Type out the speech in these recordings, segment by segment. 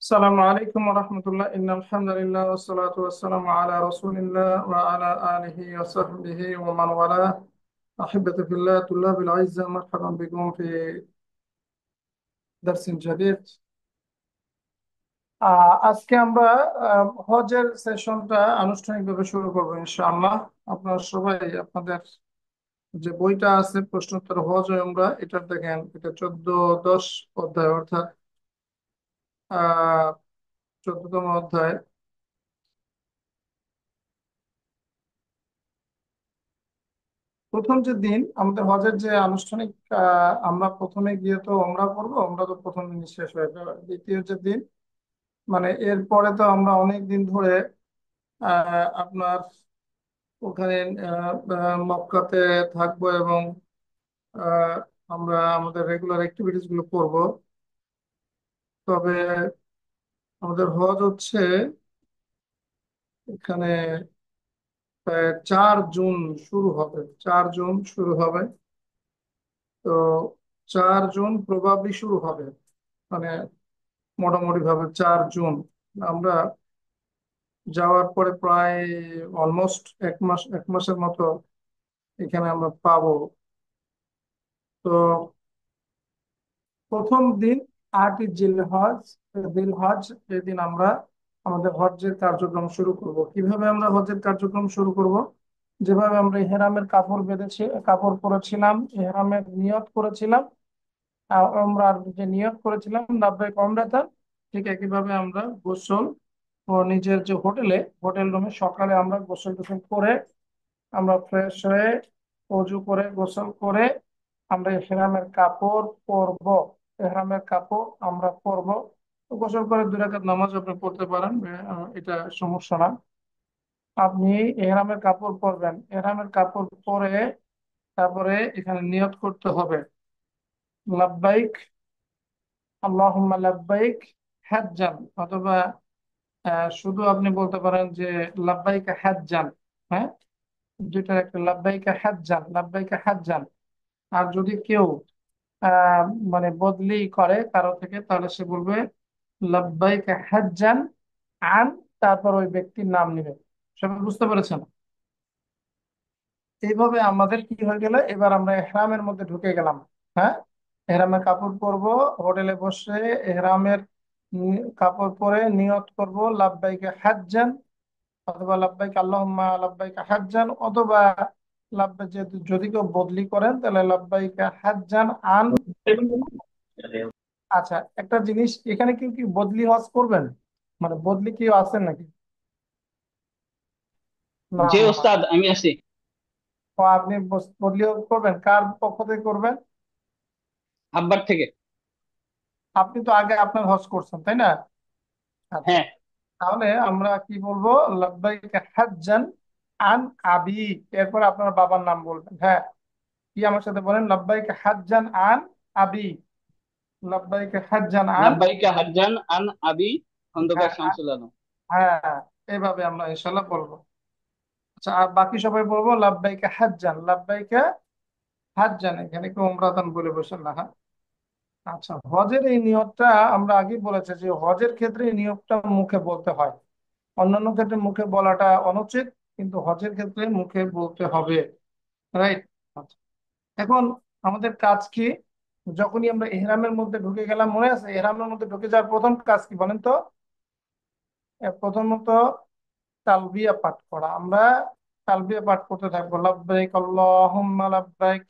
السلام عليكم ورحمة الله إن الحمد لله والصلاة والسلام على رسول الله وعلى آله وصحبه ومن والاه. أحبتي في الله طلاب العزة، مرحبا بكم في درس جديد. আজকে আমরা হজের সেশনটা আনুষ্ঠানিকভাবে শুরু করবো ইনশাআল্লাহ। আপনারা সবাই আপনাদের যে বইটা আছে প্রশ্নোত্তর হজ ও উমরা, এটা দেখেন, এটা 14-10 অধ্যায়, অর্থাৎ 14তম অধ্যায়। প্রথম যে দিন আমাদের হজের যে আনুষ্ঠানিক, আমরা প্রথমে গিয়ে তো ওমরা করবো, ওমরা তো প্রথম দিন শেষ হয়ে যাবে। দ্বিতীয় যে দিন, মানে এরপরে তো আমরা অনেক দিন ধরে আপনার ওখানে মক্কাতে থাকবো এবং আহ, আমরা আমাদের রেগুলার অ্যাক্টিভিটিস গুলো করব। তবে আমাদের হজ হচ্ছে এখানে 4 জুন শুরু হবে। 4 জুন শুরু হবে। তো 4 জুন প্রবাবলি শুরু হবে, মানে মোটামুটি ভাবে 4 জুন। আমরা যাওয়ার পরে প্রায় অলমোস্ট এক মাসের মতো এখানে আমরা পাবো। তো প্রথম দিন 8ই জিলহজ, এদিন আমরা আমাদের হজ্জের কার্যক্রম শুরু করব। কিভাবে আমরা হজ্জের কার্যক্রম শুরু করব? যেভাবে আমরা ইহরামের কাপড় বেঁধেছি, কাপড় পরেছিলাম, ইহরামের নিয়ত করেছিলাম, ওমরার যে নিয়ত করেছিলাম লাব্বাইক ওমরাতান, ঠিক একইভাবে আমরা গোসল ও নিজের যে হোটেল রুমে সকালে আমরা গোসল টোসল করে, আমরা ফ্রেশ হয়ে অজু করে গোসল করে আমরা ইহরামের কাপড় পরব। ইহরামের কাপড় আমরা পরব। তো গোসল করে 2 রাকাত নামাজ আপনি পড়তে পারেন, এটা সমস্যা না। আপনি ইহরামের কাপড় পরবেন, ইহরামের কাপড় পরে তারপরে এখানে নিয়ত করতে হবে, লাব্বাইক আল্লাহুম্মা লাব্বাইক হাজ্জান, অথবা শুধু আপনি বলতে পারেন যে লাব্বাইক হাজ্জান। হ্যাঁ, দুইটার একটা, লাব্বাইকা হাজ্জান, লাব্বাইকা হাজ্জান। আর যদি কেউ আহ মানে বদলি করে কারো থেকে, তাহলে সে বলবে লাব্বাইকা হাজ্জান আন, তারপর ওই ব্যক্তির নাম নেবে। সবাই বুঝতে পেরেছেন? এইভাবে আমাদের কি হয়ে গেল, এবার আমরা এহরামের মধ্যে ঢুকে গেলাম। হ্যাঁ, এহরামের কাপড় পরবো, হোটেলে বসে এহরামের কাপড় পরে নিয়ত করব লাব্বাইকা হাজ্জান, অথবা লাব্বাইক আল্লাহুম্মা লাব্বাইক হাজ্জান, অথবা লাব্বাইক, যদি কেউ বদলি করেন তাহলে লাব্বাইক হাজ্জান আন। আচ্ছা, একটা জিনিস, এখানে কেউ কি বদলি হজ করবেন? মানে বদলি কেউ আছেন নাকি? না যে না। ওস্তাদ আমি আছি। ও, আপনি বদলি হজ করবেন, কার পক্ষ থেকে করবেন? আব্বার থেকে। আপনি তো আগে আপনার হজ করছেন, তাই না? আচ্ছা, হ্যাঁ। তাহলে আমরা কি বলবো, লাব্বাইক হাজ্জান আন আবি, এরপর আপনার বাবার নাম বলবেন। হ্যাঁ, কি আমার সাথে বলেন, লাব্বাইক হাজ্জান আন আবি, লাব্বাইক হাজ্জান আন। লাব্বাইকা হাজ্জান আন আবি খন্দকার হ্যাঁ শামসুল আলম। হ্যাঁ, এইভাবে আমরা ইনশাল্লাহ বলবো। আচ্ছা, আর বাকি সবাই বলবো লাব্বাইকা হাজ্জান, লাব্বাইকা হাজ্জান, এখানে কেউ উমরাতান বলে বসেন না। হ্যাঁ। আচ্ছা, হজের এই নিয়তটা আমরা আগে বলেছি যে হজের ক্ষেত্রে এই নিয়তটা মুখে বলতে হয়। অন্যান্য ক্ষেত্রে মুখে বলাটা অনুচিত, কিন্তু হজের ক্ষেত্রে মুখে বলতে হবে। রাইট। আচ্ছা, এখন আমাদের কাজ কি? যখনই আমরা ইহরামের মধ্যে ঢুকে গেলাম, মনে আছে ইহরামের মধ্যে ঢুকে যাওয়ার প্রথম কাজ কি বলেন তো? প্রথমত তালবিয়া পাঠ করা। আমরা তালবিয়া পাঠ করতে থাকবো, লাব্বাইক আল্লাহুম্মা লাব্বাইক,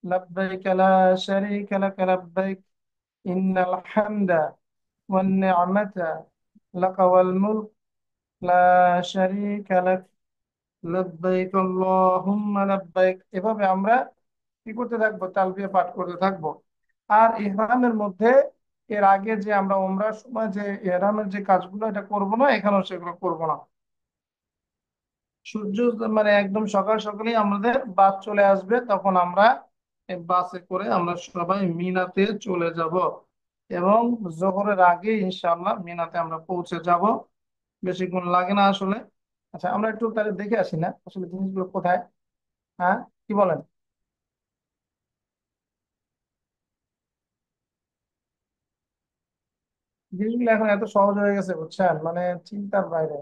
লাব্বাইক লা শারীকা লাক লাব্বাইক, ইন্নাল হামদা ওয়ান নি'মাতা লাকা ওয়াল মুলক লা শারীকা লাক, লাব্বাইক আল্লাহুম্মা লাব্বাইক। এভাবে আমরা কি করতে থাকবো, তালবিয়া পাঠ করতে থাকবো। আর ইহরামের মধ্যে, এর আগে যে আমরা ওমরার সময় যে ইহরামের যে কাজগুলো এটা করবো না, এখানেও সেগুলো করবো না। সূর্য মানে একদম সকাল সকালেই আমাদের বাস চলে আসবে, তখন আমরা এই বাসে করে আমরা সবাই মিনাতে চলে যাব, এবং জোহরের আগে ইনশাআল্লাহ মিনাতে আমরা পৌঁছে যাব। বেশিক্ষণ লাগে না আসলে। আচ্ছা, আমরা একটু তাহলে দেখে আসি না আসলে জিনিসগুলো কোথায়। হ্যাঁ, কি বলেন? জিনিসগুলো এখন এত সহজ হয়ে গেছে বুঝছেন, মানে চিন্তার বাইরে,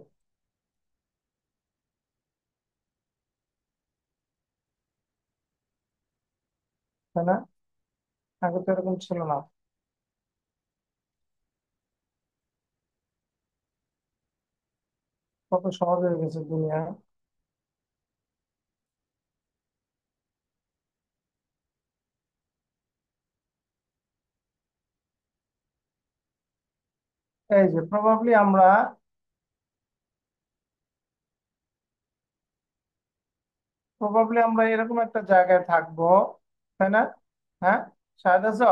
তাই না? আগে তো এরকম ছিল না। কত সহজ হয়ে গেছে দুনিয়া। এই যে প্রবাবলি আমরা এরকম একটা জায়গায় থাকবো, তাই না? হ্যাঁ, শাহেদ আছো?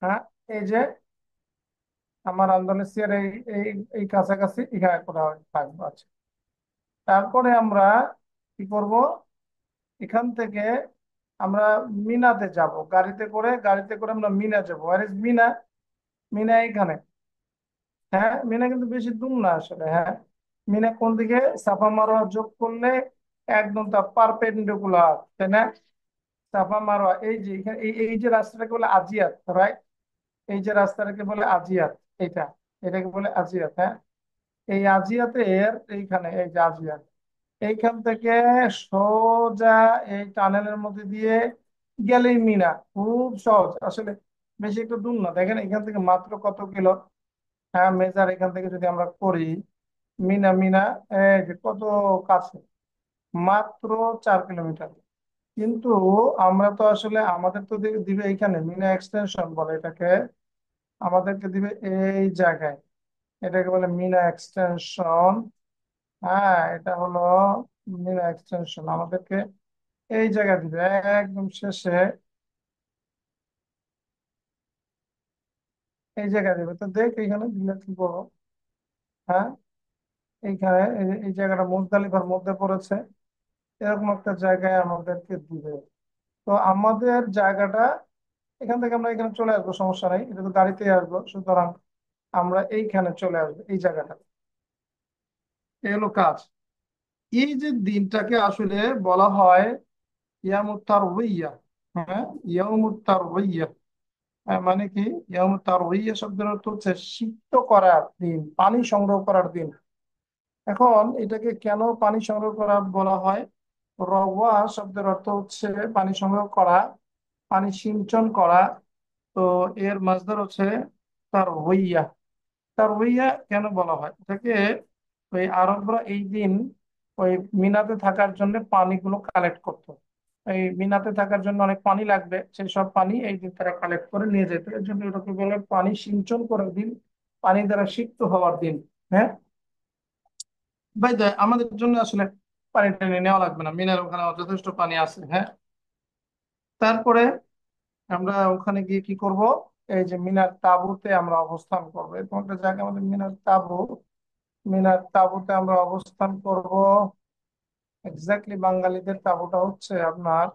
হ্যাঁ, এই যে আমার আন্দোনেশিয়ার এই এই এই কাছাকাছি এখানে কোথাও থাকবো। আচ্ছা, তারপরে আমরা কি করব? এখান থেকে আমরা মিনাতে যাব গাড়িতে করে আমরা মিনা যাবো। আর ইজ মিনা? মিনা এখানে। হ্যাঁ, মিনা কিন্তু বেশি দূর না আসলে। হ্যাঁ, মিনা কোন দিকে? সাফা মারোয়া যোগ করলে একদম তার পারপেন্ডিকুলার, তাই না? সাফা মারোয়া, এই যে এই এই যে রাস্তাটাকে বলে আজিয়াত, রাইট? এই যে রাস্তাটাকে বলে আজিয়াত, এইটা, এটাকে বলে আজিয়াত। হ্যাঁ, এই আজিয়াতের এইখানে, এই যে আজিয়াত, এইখান থেকে সোজা এই টানেলের মধ্যে দিয়ে গেলেই মিনা। খুব সহজ আসলে, বেশি একটু দূর না। দেখেন এখান থেকে মাত্র কত কিলো। হ্যাঁ, মেজার এখান থেকে যদি আমরা করি, মিনা, এই যে কত কাছে, মাত্র 4 কিলোমিটার। কিন্তু আমরা তো আসলে, আমাদের তো দিবে এইখানে মিনা এক্সটেনশন বলে এটাকে, আমাদেরকে দিবে এই জায়গায়, এটাকে বলে মিনা এক্সটেনশন। হ্যাঁ, এটা হলো মিনা এক্সটেনশন, আমাদেরকে এই জায়গা দিবে একদম শেষে, এই জায়গা দিবে। তো দেখ এইখানে দিলে কি করবো? হ্যাঁ, এইখানে এই জায়গাটা মুজদালিফার মধ্যে পড়েছে, এরকম একটা জায়গায় আমাদেরকে দিবে। তো আমাদের জায়গাটা, এখান থেকে আমরা এখানে চলে আসবো, সমস্যা নেই, এটা তো গাড়িতেই আসবো, সুতরাং আমরা এইখানে চলে আসবো এই জায়গাটা। এই হলো কাজ। এই যে দিনটাকে আসলে বলা হয় ইয়ামুত তারউইয়া। হ্যাঁ, ইয়ামুত তারউইয়া, মানে কি? ইয়ামুত তারউইয়া শব্দের অর্থ হচ্ছে সিক্ত করার দিন, পানি সংগ্রহ করার দিন। এখন এটাকে কেন পানি সংগ্রহ করা বলা হয়? রওয়া শব্দের অর্থ হচ্ছে পানি সংগ্রহ করা, পানি সিঞ্চন করা। তো এর মাসদার হচ্ছে তার হইয়া। তার হইয়া কেন বলা হয় এটাকে? ওই আরবরা এই দিন ওই মিনাতে থাকার জন্য পানিগুলো কালেক্ট করতো। এই মিনাতে থাকার জন্য অনেক পানি লাগবে, সেই সব পানি এই দিন তারা কালেক্ট করে নিয়ে যেত। এর জন্য এটাকে বলে পানি সিঞ্চন করার দিন, পানি দ্বারা সিক্ত হওয়ার দিন। হ্যাঁ, ভাই আমাদের জন্য আসলে পানি টানি নেওয়া লাগবে না, মিনার ওখানে যথেষ্ট পানি আছে। হ্যাঁ, তারপরে আমরা ওখানে গিয়ে কি করব? এই যে মিনার তাঁবুতে আমরা অবস্থান করবো, এরকম একটা জায়গা আমাদের মিনার তাঁবু। মিনার তাঁবুতে আমরা অবস্থান করব। এক্স্যাক্টলি বাঙালিদের তাঁবুটা হচ্ছে আপনার,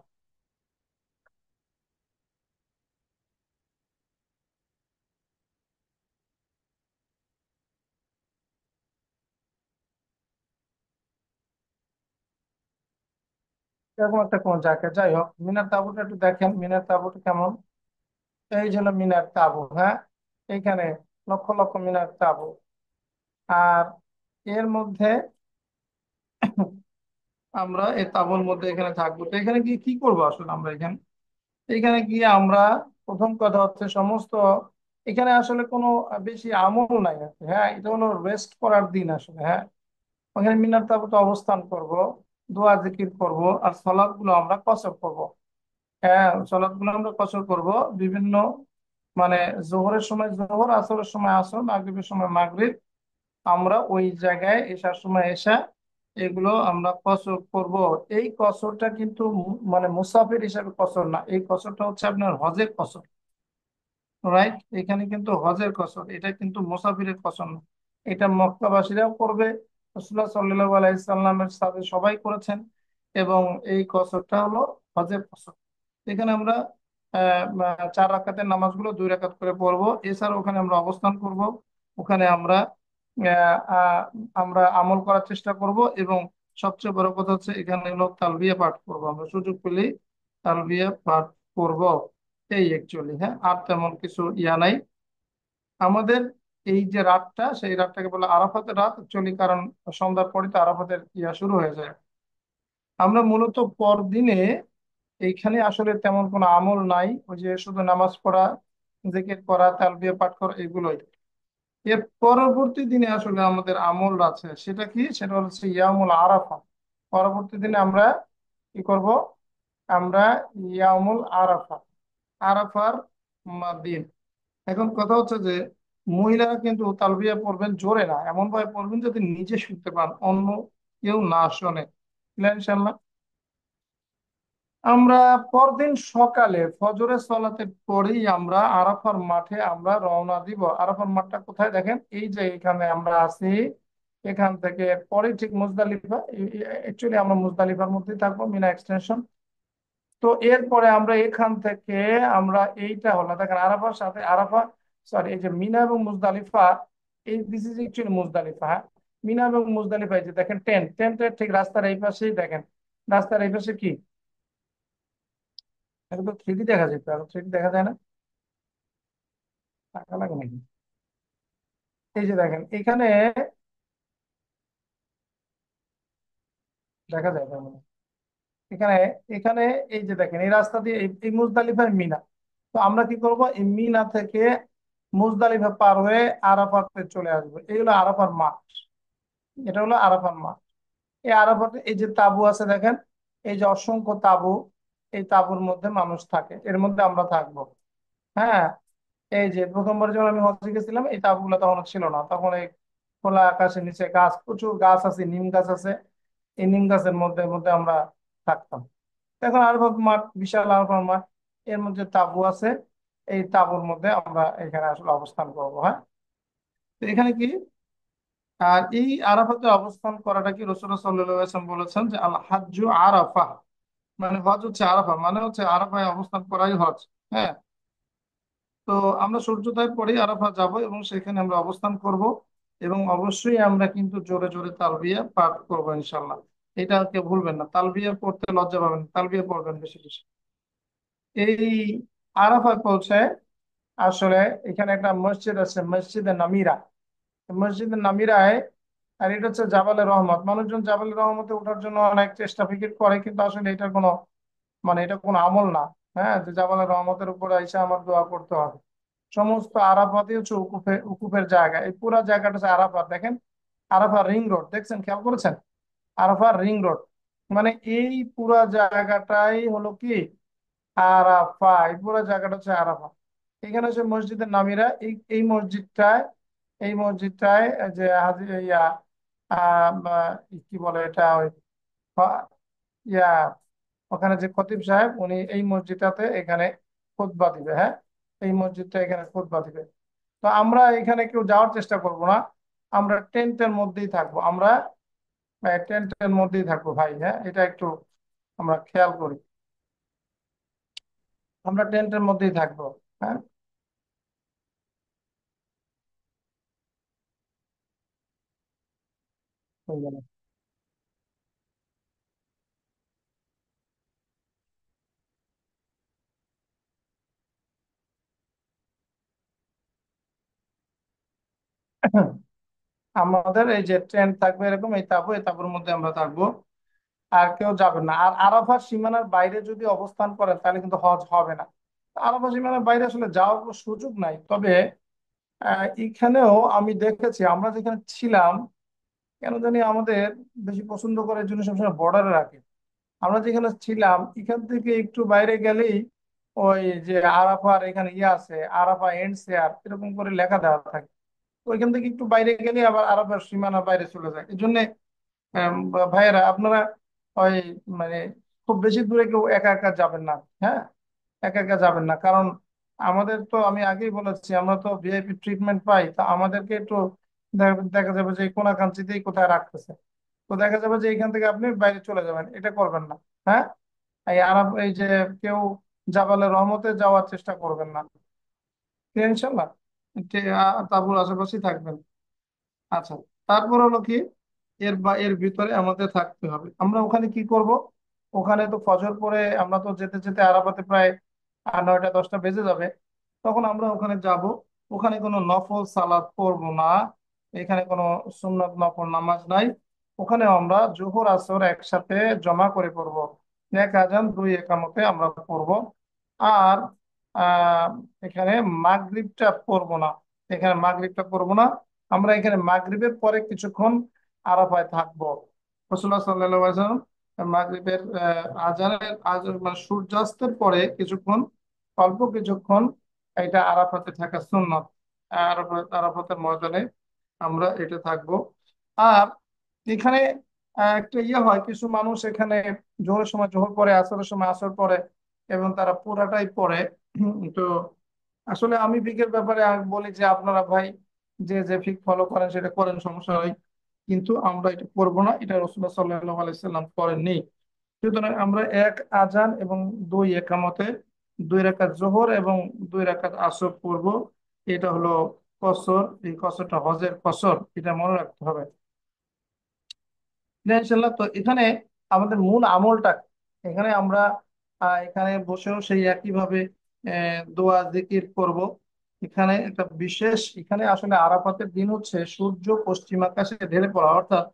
এরকম একটা কোন জায়গা। যাই হোক, মিনার তাঁবুটা একটু দেখেন, মিনার তাঁবুটা কেমন। এই জন্য মিনার তাঁবু। হ্যাঁ, এইখানে লক্ষ লক্ষ মিনার তাঁবু। আর এর মধ্যে আমরা এই তাঁবুর মধ্যে এখানে থাকবো। তো এখানে গিয়ে কি করবো আসলে আমরা? এখানে এখানে গিয়ে আমরা, প্রথম কথা হচ্ছে সমস্ত, এখানে আসলে কোনো বেশি আমল নাই আর কি। হ্যাঁ, এটা হলো রেস্ট করার দিন আসলে। হ্যাঁ, ওখানে মিনার তাঁবুতে অবস্থান করব, দোয়া জিকির করব, আর সলাৎ গুলো আমরা কসর করব। হ্যাঁ, সলাৎ গুলো আমরা কসর করব বিভিন্ন, মানে জোহরের সময় জোহর, আসরের সময় আসর, মাগরিবের সময় মাগরিব, আমরা ওই জায়গায় এসার সময় এসা, এগুলো আমরা কসর করব। এই কসরটা কিন্তু মানে মুসাফির হিসাবে কসর না, এই কসরটা হচ্ছে আপনার হজের কসর। রাইট, এখানে কিন্তু হজের কসর, এটা কিন্তু মুসাফিরের কসর না। এটা মক্কাবাসীরাও করবে, রাসূলুল্লাহ সাল্লাল্লাহু আলাইহি সাল্লামের সাথে সবাই করেছেন। এবং এই কসরটা হলো হজের কসর। এখানে আমরা 4 রাকাতের নামাজগুলো 2 রাকাত করে পড়বো। এছাড়া ওখানে আমরা অবস্থান করব, ওখানে আমরা আহ, আহ, আমরা আমল করার চেষ্টা করব। এবং সবচেয়ে বড় কথা হচ্ছে এখানে হলো তালবিয়া পাঠ করব, আমরা সুযোগ পেলেই তালবিয়া পাঠ করব। এই অ্যাকচুয়ালি, হ্যাঁ, আর তেমন কিছু ইয়া নাই। আমাদের এই যে রাতটা, সেই রাতটাকে বলে আরাফাতের রাত অ্যাকচুয়ালি, কারণ সন্ধ্যার পরে তো আরাফাতের ইয়া শুরু হয়ে যায়। আমরা মূলত পরদিনে এইখানে আসলে তেমন কোনো আমল নাই, ওই যে শুধু নামাজ পড়া, জিকির করা, তালবিয়া পাঠ করা, এগুলোই। এর পরবর্তী দিনে আসলে আমাদের আমল আছে, সেটা কি? সেটা হচ্ছে ইয়ামুল আরাফা। পরবর্তী দিনে আমরা কি করব? আমরা ইয়ামুল আরাফা, আরাফার দিন। এখন কথা হচ্ছে যে মহিলারা কিন্তু তালবিয়া পড়বেন জোরে না, এমন ভাবে পড়বেন যাতে নিজে শুনতে পান, অন্য কেউ না শোনে। বুঝলেন ইনশাল্লাহ? আমরা পরদিন সকালে ফজরের সালাতের পরেই আমরা আরাফার মাঠে আমরা রওনা দিব। আরাফার মাঠটা কোথায় দেখেন? এই যে এখানে আমরা আছি, এখান থেকে পরে ঠিক মুজদালিফা। অ্যাকচুয়ালি আমরা মুজদালিফার মধ্যেই থাকবো, মিনা এক্সটেনশন। তো এরপরে আমরা এখান থেকে আমরা এইটা হলো দেখেন আরাফার সাথে আরাফা, সরি, এই যে মিনা এবং মুজদালিফা, এই দিস ইজ অ্যাকচুয়ালি মুজদালিফা। হ্যাঁ, মিনা এবং মুজদালিফা, এই যে দেখেন টেন্টের ঠিক রাস্তার এই পাশেই দেখেন। রাস্তার এই পাশে কি একদম থ্রিডি দেখা যেত, এখন থ্রিডি দেখা যায় না, টাকা লাগে নাকি? এই যে দেখেন এখানে দেখা যায় তার মানে। এখানে এখানে এই যে দেখেন এই রাস্তা দিয়ে এই মুজদালিফার মিনা। তো আমরা কি করব? এই মিনা থেকে মুজদালিফা পার হয়ে আরাফাতে চলে আসবো। এই হলো আরাফার মাঠ, এটা হলো আরাফার মাঠ। এই আরাফাতে এই যে তাঁবু আছে দেখেন, এই যে অসংখ্য তাঁবু, এই তাঁবুর মধ্যে মানুষ থাকে, এর মধ্যে আমরা থাকবো। হ্যাঁ, এই যে প্রথমবার যখন আমি হজে গেছিলাম, এই তাঁবুগুলো তখন ছিল না, তখন এই খোলা আকাশের নিচে গাছ, প্রচুর গাছ আছে, নিম গাছ আছে, এই নিম গাছের মধ্যে মধ্যে আমরা থাকতাম। এখন আরাফাত মাঠ বিশাল, আরাফাত মাঠ, এর মধ্যে তাঁবু আছে, এই তাঁবুর মধ্যে আমরা এখানে আসলে অবস্থান করবো। হ্যাঁ, তো এখানে কি, আর এই আরাফাতে অবস্থান করাটা কি রাসূলুল্লাহ সাল্লাল্লাহু আলাইহি ওয়াসাল্লাম বলেছেন যে আল হাজ্জু আরাফা, মানে হজ হচ্ছে আরাফা, মানে হচ্ছে আরাফায় অবস্থান করাই হজ। হ্যাঁ, তো আমরা সূর্যোদয়ের পরেই আরাফা যাব এবং সেখানে আমরা অবস্থান করব, এবং অবশ্যই আমরা কিন্তু জোরে জোরে তালবিয়া পাঠ করবো ইনশাল্লাহ। এটা কেউ ভুলবেন না, তালবিয়া পড়তে লজ্জা পাবেন না, তালবিয়া পড়বেন বেশি বেশি। এই আরাফায় পৌঁছায় আসলে এখানে একটা মসজিদ আছে, মসজিদে নামিরা। মসজিদে নামিরায়, আর এটা হচ্ছে জাবালে রহমত। মানুষজন জাবালে রহমতে ওঠার জন্য অনেক চেষ্টা ফিকির করে, কিন্তু আসলে এটার কোনো, মানে এটা কোনো আমল না। হ্যাঁ, যে জাবালে রহমতের উপরে এসে আমার দোয়া করতে হবে। সমস্ত আরাফাতই হচ্ছে উকুফের উকুফের জায়গা। এই পুরা জায়গাটা হচ্ছে আরাফাত। দেখেন আরাফা রিং রোড দেখছেন, খেয়াল করেছেন? আরাফা রিং রোড, মানে এই পুরা জায়গাটাই হলো কি আরাফা। এই পুরা জায়গাটা হচ্ছে আরাফা। এখানে হচ্ছে মসজিদের নামিরা। এই মসজিদটায়, এই মসজিদটায় যে হাজি ইয়া কি বলে এটা, ওই আহ, ইয়া ওখানে যে খতিব সাহেব, উনি এই মসজিদটাতে এখানে খুতবা দিবে। হ্যাঁ, এই মসজিদটা এখানে খুতবা দিবে। তো আমরা এখানে কেউ যাওয়ার চেষ্টা করব না, আমরা টেন্টের মধ্যেই থাকবো। আমরা টেন্টের মধ্যেই থাকবো ভাই। হ্যাঁ, এটা একটু আমরা খেয়াল করি, আমরা টেন্টের মধ্যেই থাকবো। হ্যাঁ, হয়ে গেল। আমাদের এই যে ট্রেন থাকবে এরকম, এই তাবুর মধ্যে আমরা থাকবো, আর কেউ যাবে না। আর আরাফার সীমানার বাইরে যদি অবস্থান করেন তাহলে কিন্তু হজ হবে না। আরাফার সীমানার বাইরে আসলে যাওয়ার কোনো সুযোগ নাই। তবে এখানেও আমি দেখেছি, আমরা যেখানে ছিলাম, কেন জানি আমাদের বেশি পছন্দ করে এই জন্য সবসময় বর্ডারে রাখে। আমরা যেখানে ছিলাম এখান থেকে একটু বাইরে গেলেই ওই যে আরাফার এখানে ইয়ে আছে, আরাফা এন্ডস হেয়ার, এরকম করে লেখা দেওয়া থাকে। তো ওইখান থেকে একটু বাইরে গেলে আবার আরাফার সীমানার বাইরে চলে যায়। এই জন্য ভাইয়েরা আপনারা ওই, মানে খুব বেশি দূরে কেউ একা একা যাবেন না। হ্যাঁ, একা একা যাবেন না, কারণ আমাদের তো আমি আগেই বলেছি আমরা তো ভিআইপি ট্রিটমেন্ট পাই, তা আমাদেরকে একটু দেখা যাবে যে কোনাকাঙ্ক্ষিতেই কোথায় রাখতেছে। তো দেখা যাবে যে এখান থেকে আপনি বাইরে চলে যাবেন, এটা করবেন না। হ্যাঁ, এই আরব এই যে কেউ জাবালে রহমতে যাওয়ার চেষ্টা করবেন না। ঠিক আছে, ইনশাল্লাহ। তারপর আশেপাশেই থাকবেন। আচ্ছা, তারপর হলো কি, এর ভিতরে আমাদের থাকতে হবে। আমরা ওখানে কি করব? ওখানে তো ফজর পরে আমরা তো যেতে যেতে আরাফাতে প্রায় 9টা 10টা বেজে যাবে। তখন আমরা ওখানে যাব। ওখানে কোনো নফল সালাত পড়বো না, এখানে কোনো সুন্নত নফল নামাজ নাই। ওখানে আমরা জোহর আসর একসাথে জমা করে পড়বো, এক আজান দুই একামতে আমরা পড়বো। আর আহ এখানে মাগরিবটা পড়বো না, এখানে মাগরিবটা পড়বো না। আমরা এখানে মাগরিবের পরে কিছুক্ষণ আরাফায় থাকবো। রাসূলুল্লাহ সাল্লাল্লাহু আলাইহি ওয়াসাল্লাম মাগরিবের আজানের মানে সূর্যাস্তের পরে কিছুক্ষণ, অল্প কিছুক্ষণ এটা আরাফাতে থাকা সুন্নত। আরাফাতের ময়দানে আমরা এটা থাকবো। আর এখানে একটা ইয়ে হয়, কিছু মানুষ এখানে জোহরের সময় জোহর পরে, আসরের সময় আসর পরে, এবং তারা পুরাটাই পড়ে। তো আসলে আমি ফিকের ব্যাপারে আমি বলি যে আপনারা ভাই যে যে ফিক ফলো করেন সেটা করেন, সমস্যা নাই, কিন্তু আমরা এটা করবো না, এটা রাসূলুল্লাহ সাল্লাল্লাহু আলাইহি সাল্লাম করেননি। সুতরাং আমরা এক আজান এবং দুই একামতে 2 রাকাত জোহর এবং 2 রাকাত আসর পড়বো। এটা হলো কসর, এই কসরটা হজের কসর, এটা মনে রাখতে হবে। না, ইনশাল্লাহ। তো এখানে আমাদের মূল আমলটা, এখানে আমরা এখানে বসেও সেই একইভাবে দোয়া জিকির করব। এখানে একটা বিশেষ, এখানে আসলে আরাফাতের দিন হচ্ছে সূর্য পশ্চিম আকাশে ঢেলে পড়া, অর্থাৎ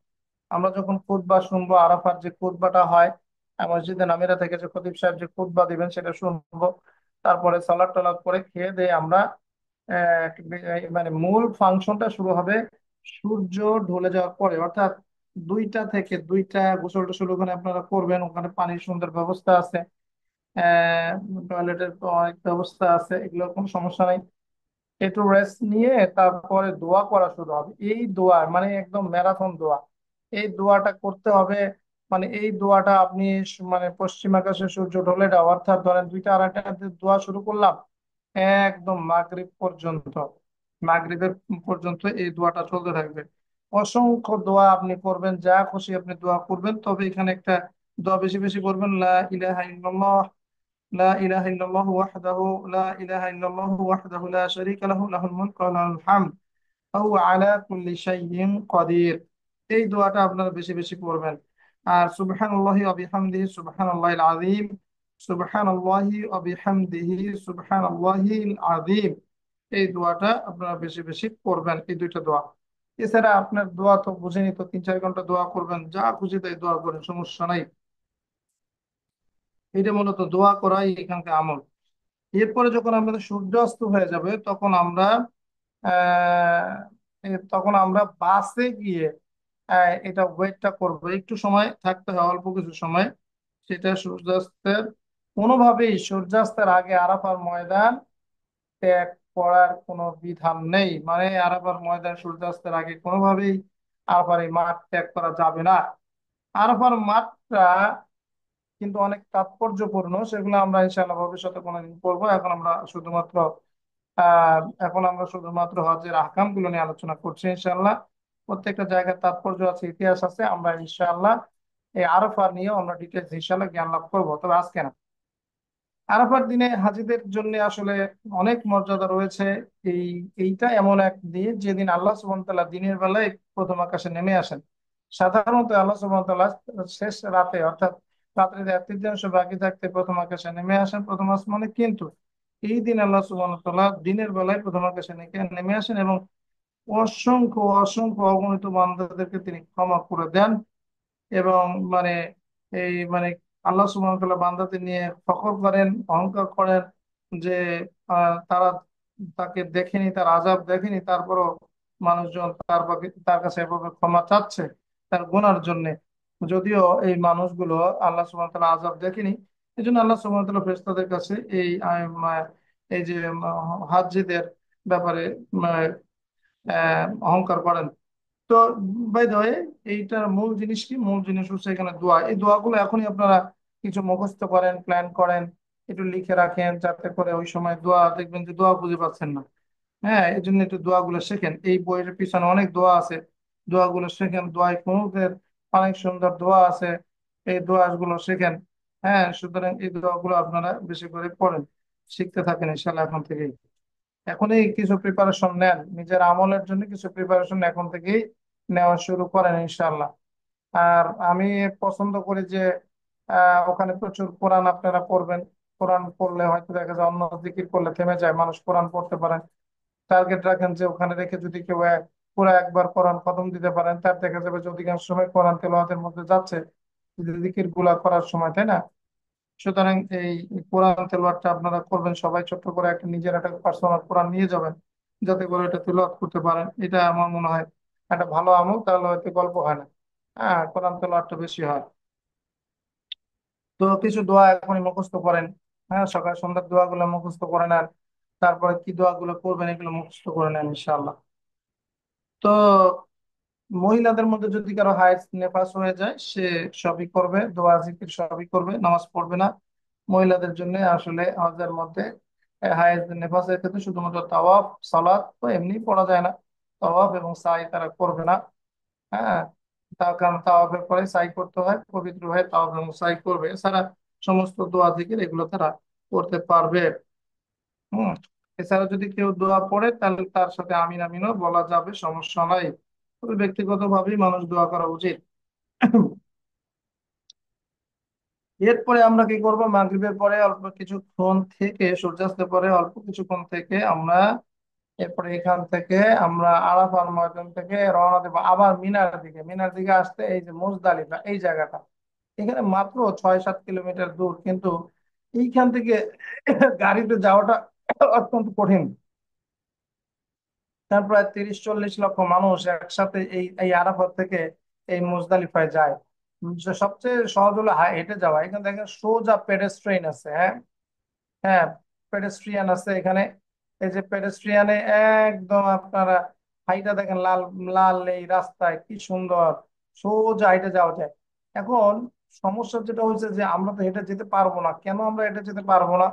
আমরা যখন খুতবা শুনবো, আরাফার যে খুতবাটা হয় মসজিদে নামিরা থেকে, যে খতিব সাহেব যে খুতবা দিবেন সেটা শুনবো। তারপরে সালাত টালাত করে খেয়ে দিয়ে আমরা মানে মূল ফাংশনটা শুরু হবে সূর্য ঢলে যাওয়ার পরে, অর্থাৎ 2টা থেকে 2টা গোসল টোসল ওখানে আপনারা করবেন, ওখানে পানির সুন্দর ব্যবস্থা আছে, টয়লেটের তো অনেক ব্যবস্থা আছে, এগুলোর কোনো সমস্যা নেই। একটু রেস্ট নিয়ে তারপরে দোয়া করা শুরু হবে। এই দোয়া মানে একদম ম্যারাথন দোয়া, এই দোয়াটা করতে হবে। মানে এই দোয়াটা আপনি মানে পশ্চিম আকাশে সূর্য ঢলে যাওয়া, অর্থাৎ ধরেন 2টা আড়াইটাতে দোয়া শুরু করলাম, একদম মাগরিব পর্যন্ত, মাগরিবের পর্যন্ত এই দোয়াটা চলতে থাকবে। অসংখ্য দোয়া আপনি করবেন, যা খুশি আপনি দোয়া করবেন, তবে এখানে একটা দোয়া বেশি বেশি করবেন, লা ইলাহা ইল্লাল্লাহ, লা ইলাহা ইল্লাল্লাহ ওয়াহদাহু, লা ইলাহা ইল্লাল্লাহ ওয়াহদাহু লা শারীকা লাহু, লাহুল মুলকু ওয়া লাহুল হামদ, ওয়া হুয়া আলা কুল্লি শাইইন কাদির। এই দোয়াটা আপনারা বেশি বেশি করবেন। আর সুবহানাল্লাহি ওয়া বিহামদিহি সুবহানাল্লাহিল আযীম, সুবহানাল্লাহি ওয়া বিহামদিহি সুবহানাল্লাহিল আযীম, এই দোয়াটা আপনারা বেশি বেশি করবেন, এই 2টা দোয়া। এছাড়া আপনার দোয়া তো বুঝেনি, তো 3-4 ঘন্টা দোয়া করবেন, যা খুশি তাই দোয়া করেন, সমস্যা নাই। এটা মূলত দোয়া করাই এখানকার আমল। এরপরে যখন আমাদের সূর্যাস্ত হয়ে যাবে, তখন আমরা তখন আমরা বাসে গিয়ে এটা ওয়েটটা করবো, একটু সময় থাকতে হয়, অল্প কিছু সময়। সেটা সূর্যাস্তের, কোনোভাবেই সূর্যাস্তের আগে আরাফার ময়দান ত্যাগ করার কোনো বিধান নেই। মানে আরাফার ময়দান সূর্যাস্তের আগে কোনোভাবেই আরাফার এই মাঠ ত্যাগ করা যাবে না। আরাফার মাঠটা কিন্তু অনেক তাৎপর্যপূর্ণ, সেগুলো আমরা ইনশাআল্লাহ ভবিষ্যতে কোনোদিন করবো। এখন আমরা শুধুমাত্র হজের আহকাম গুলো নিয়ে আলোচনা করছি ইনশাআল্লাহ। প্রত্যেকটা জায়গার তাৎপর্য আছে, ইতিহাস আছে, আমরা ইনশাআল্লাহ এই আরাফা নিয়ে আমরা ডিটেলস ইনশাআল্লাহ জ্ঞান লাভ করবো, তবে আজকে না। আরাফার দিনে হাজীদের জন্য আসলে অনেক মর্যাদা রয়েছে। এই এইটা এমন এক দিন যেদিন আল্লাহ সুবহানাহু ওয়া তাআলা দিনের বেলায় প্রথম আকাশে নেমে আসেন। সাধারণত আল্লাহ সুবহানাহু ওয়া তাআলা শেষ রাতে, অর্থাৎ রাত্রিতে 1/3 বাকি থাকতে প্রথম আকাশে নেমে আসেন, প্রথম আসমানে। কিন্তু এই দিন আল্লাহ সুবহানাহু ওয়া তাআলা দিনের বেলায় প্রথম আকাশে নেমে আসেন, এবং অসংখ্য অসংখ্য অগণিত বান্দাদেরকে তিনি ক্ষমা করে দেন। এবং মানে মানে আল্লাহ সুবহানাহু ওয়া তাআলা বান্দাদের নিয়ে ফখর করেন, অহংকার করেন যে তারা তাকে দেখেনি, তার আযাব দেখেনি, তারপরও মানুষজন তার কাছে এভাবে ক্ষমা চাচ্ছে তার গুনার জন্য। যদিও এই মানুষগুলো আল্লাহ সুবহানাহু ওয়া তাআলা আযাব দেখেনি, এই জন্য আল্লাহ সুবহানাহু ওয়া তাআলা ফেরেশতাদের কাছে এই যে হাজ্জীদের ব্যাপারে অহংকার করেন। তো বাই দ্য ওয়ে, এইটার মূল জিনিস কি? মূল জিনিস হচ্ছে এখানে দোয়া। এই দোয়াগুলো এখনই আপনারা কিছু মুখস্থ করেন, প্ল্যান করেন, একটু লিখে রাখেন, যাতে করে ওই সময় দোয়া দেখবেন যে দোয়া বুঝে পাচ্ছেন না। হ্যাঁ, এই জন্য একটু দোয়াগুলো শেখেন, এই বইয়ের পিছনে অনেক দোয়া আছে, দোয়াগুলো শেখেন। দোয়ায় কুনুতের অনেক সুন্দর দোয়া আছে, এই দোয়াগুলো শেখেন। হ্যাঁ, সুতরাং এই দোয়াগুলো আপনারা বেশি করে পড়েন, শিখতে থাকেন ইনশাল্লাহ এখন থেকেই। এখনই কিছু প্রিপারেশন নেন, নিজের আমলের জন্য কিছু প্রিপারেশন এখন থেকেই নেওয়া শুরু করেন ইনশাল্লাহ। আর আমি পছন্দ করি যে ওখানে প্রচুর কোরআন আপনারা পড়বেন। কোরআন পড়লে হয়তো দেখা যায় অন্য জিকির করলে থেমে যায়, মানুষ কোরআন পড়তে পারেন। টার্গেট রাখেন যে ওখানে রেখে যদি কেউ পুরো একবার কোরআন খতম দিতে পারেন, তার দেখা যাবে যে অধিকাংশ সময় কোরআন তেলাওয়াতের মধ্যে যাচ্ছে জিকির গুলা করার সময়, তাই না? সুতরাং এই কোরআন তেলাওয়াতটা আপনারা করবেন, সবাই ছোট্ট করে একটা নিজের একটা পার্সোনাল কোরআন নিয়ে যাবেন, যাতে করে এটা তেলাওয়াত করতে পারেন। এটা আমার মনে হয় একটা ভালো আমল, তাহলে হয়তো গল্প হয় না। হ্যাঁ, কোরআন তেলাওয়াতটা বেশি হয়। তো কিছু দোয়া এখনই মুখস্থ করেন। হ্যাঁ, সকাল সন্ধ্যার দোয়াগুলো মুখস্থ করে নেন। তারপরে কি দোয়াগুলো করবেন এগুলো মুখস্থ করে নেন ইনশাআল্লাহ। তো মহিলাদের মধ্যে যদি কারো হায়েজ নেফাস হয়ে যায়, সে সবই করবে, দোয়া জিকির সবই করবে, নামাজ পড়বে না। মহিলাদের জন্য আসলে হজের মধ্যে হায়েজ নেফাসের ক্ষেত্রে শুধুমাত্র তাওয়াফ, সালাত তো এমনি পড়া যায় না, তাওয়াফ এবং সাই তারা করবে না। হ্যাঁ, তার কারণ তাওয়াফের পরে সাই করতে হয়, পবিত্র হয়ে তাওয়াফ এবং সাই করবে, এছাড়া সমস্ত দোয়া জিকির এগুলো তারা করতে পারবে। হম। এছাড়া যদি কেউ দোয়া পড়ে তাহলে তার সাথে আমিন আমিনও বলা যাবে, সমস্যা নাই। তবে ব্যক্তিগত ভাবেই মানুষ দোয়া করা উচিত। এরপরে আমরা কি করবো, মাগরিবের পরে অল্প কিছুক্ষণ থেকে, সূর্যাস্তের পরে অল্প কিছুক্ষণ থেকে আমরা এরপরে এখান থেকে আমরা আরাফার ময়দান থেকে রওনা দেবো আবার মিনার দিকে। মিনার দিকে আসতে এই যে মুজদালিফা এই জায়গাটা, এখানে মাত্র 6-7 কিলোমিটার দূর, কিন্তু এইখান থেকে গাড়িতে যাওয়াটা অত্যন্ত কঠিন। তার প্রায় 30-40 লক্ষ মানুষ একসাথে এই এই আরাফাত থেকে এই মুজদালিফায় যায়। যে সবচেয়ে সহজ হলো হেঁটে যাওয়া। এখানে দেখেন সোজা পেডেস্ট্রেন আছে। হ্যাঁ, হ্যাঁ, পেডেস্ট্রিয়ান আছে এখানে। এই যে পেডেস্ট্রিয়ানে একদম আপনারা হাইটা দেখেন, লাল লাল এই রাস্তায় কি সুন্দর সোজা হাইটে যাওয়া যায়। এখন সমস্যা যেটা হচ্ছে যে আমরা তো হেঁটে যেতে পারবো না। কেন আমরা হেঁটে যেতে পারবো না?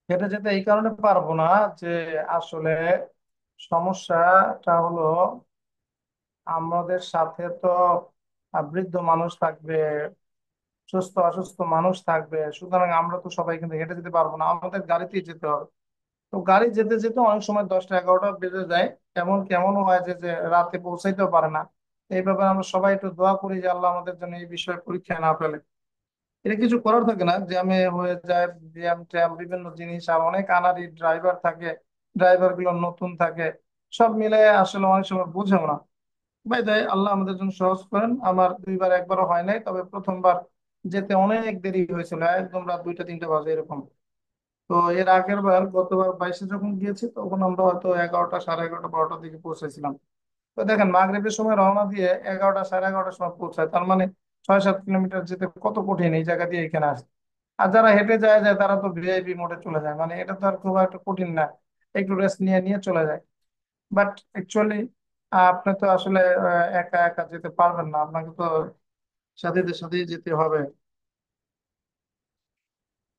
হেঁটে যেতে এই কারণে পারবো না যে আসলে সমস্যাটা হলো আমাদের সাথে তো বৃদ্ধ মানুষ থাকবে, সুস্থ অসুস্থ মানুষ থাকবে, সুতরাং আমরা তো সবাই কিন্তু হেঁটে যেতে পারবো না, আমাদের গাড়িতেই যেতে হবে। তো গাড়ি যেতে যেতে অনেক সময় 10টা 11টা বেজে যায়। এমন কেমন হয় যে যে রাতে পৌঁছাইতেও পারে না। এই ব্যাপারে আমরা সবাই একটু দোয়া করি যে আল্লাহ আমাদের জন্য এই বিষয়ে পরীক্ষা না ফেলে। এটা কিছু করার থাকে না, জ্যামে হয়ে যায়, জ্যাম ট্যাম বিভিন্ন জিনিস, আর অনেক আনাড়ি ড্রাইভার থাকে, ড্রাইভার গুলো নতুন থাকে, সব মিলে আসলে অনেক সময় বুঝেও না। ভাই তাই আল্লাহ আমাদের জন্য সহজ করেন। আমার দুইবার একবারও হয় নাই, তবে প্রথমবার যেতে অনেক দেরি হয়েছিল, একদম রাত 2টা 3টা বাজে এরকম। তো এর আগের বার গতবার 22-এ যখন গিয়েছি তখন আমরা হয়তো 11টা সাড়ে 11টা 12টার দিকে পৌঁছেছিলাম। তো দেখেন মাগরিবের সময় রওনা দিয়ে 11টা সাড়ে 11টার সময় পৌঁছায়, তার মানে 6-7 কিলোমিটার যেতে কত কঠিন এই জায়গা দিয়ে এখানে আসতে। আর যারা হেঁটে যায় তারা তো ভিআইপি মোডে চলে যায়, মানে এটা তো আর খুব একটা কঠিন না, একটু রেস্ট নিয়ে নিয়ে চলে যায়। বাট অ্যাকচুয়ালি আপনি তো আসলে একা একা যেতে পারবেন না, আপনাকে তো সাথীদের সাথেই যেতে হবে।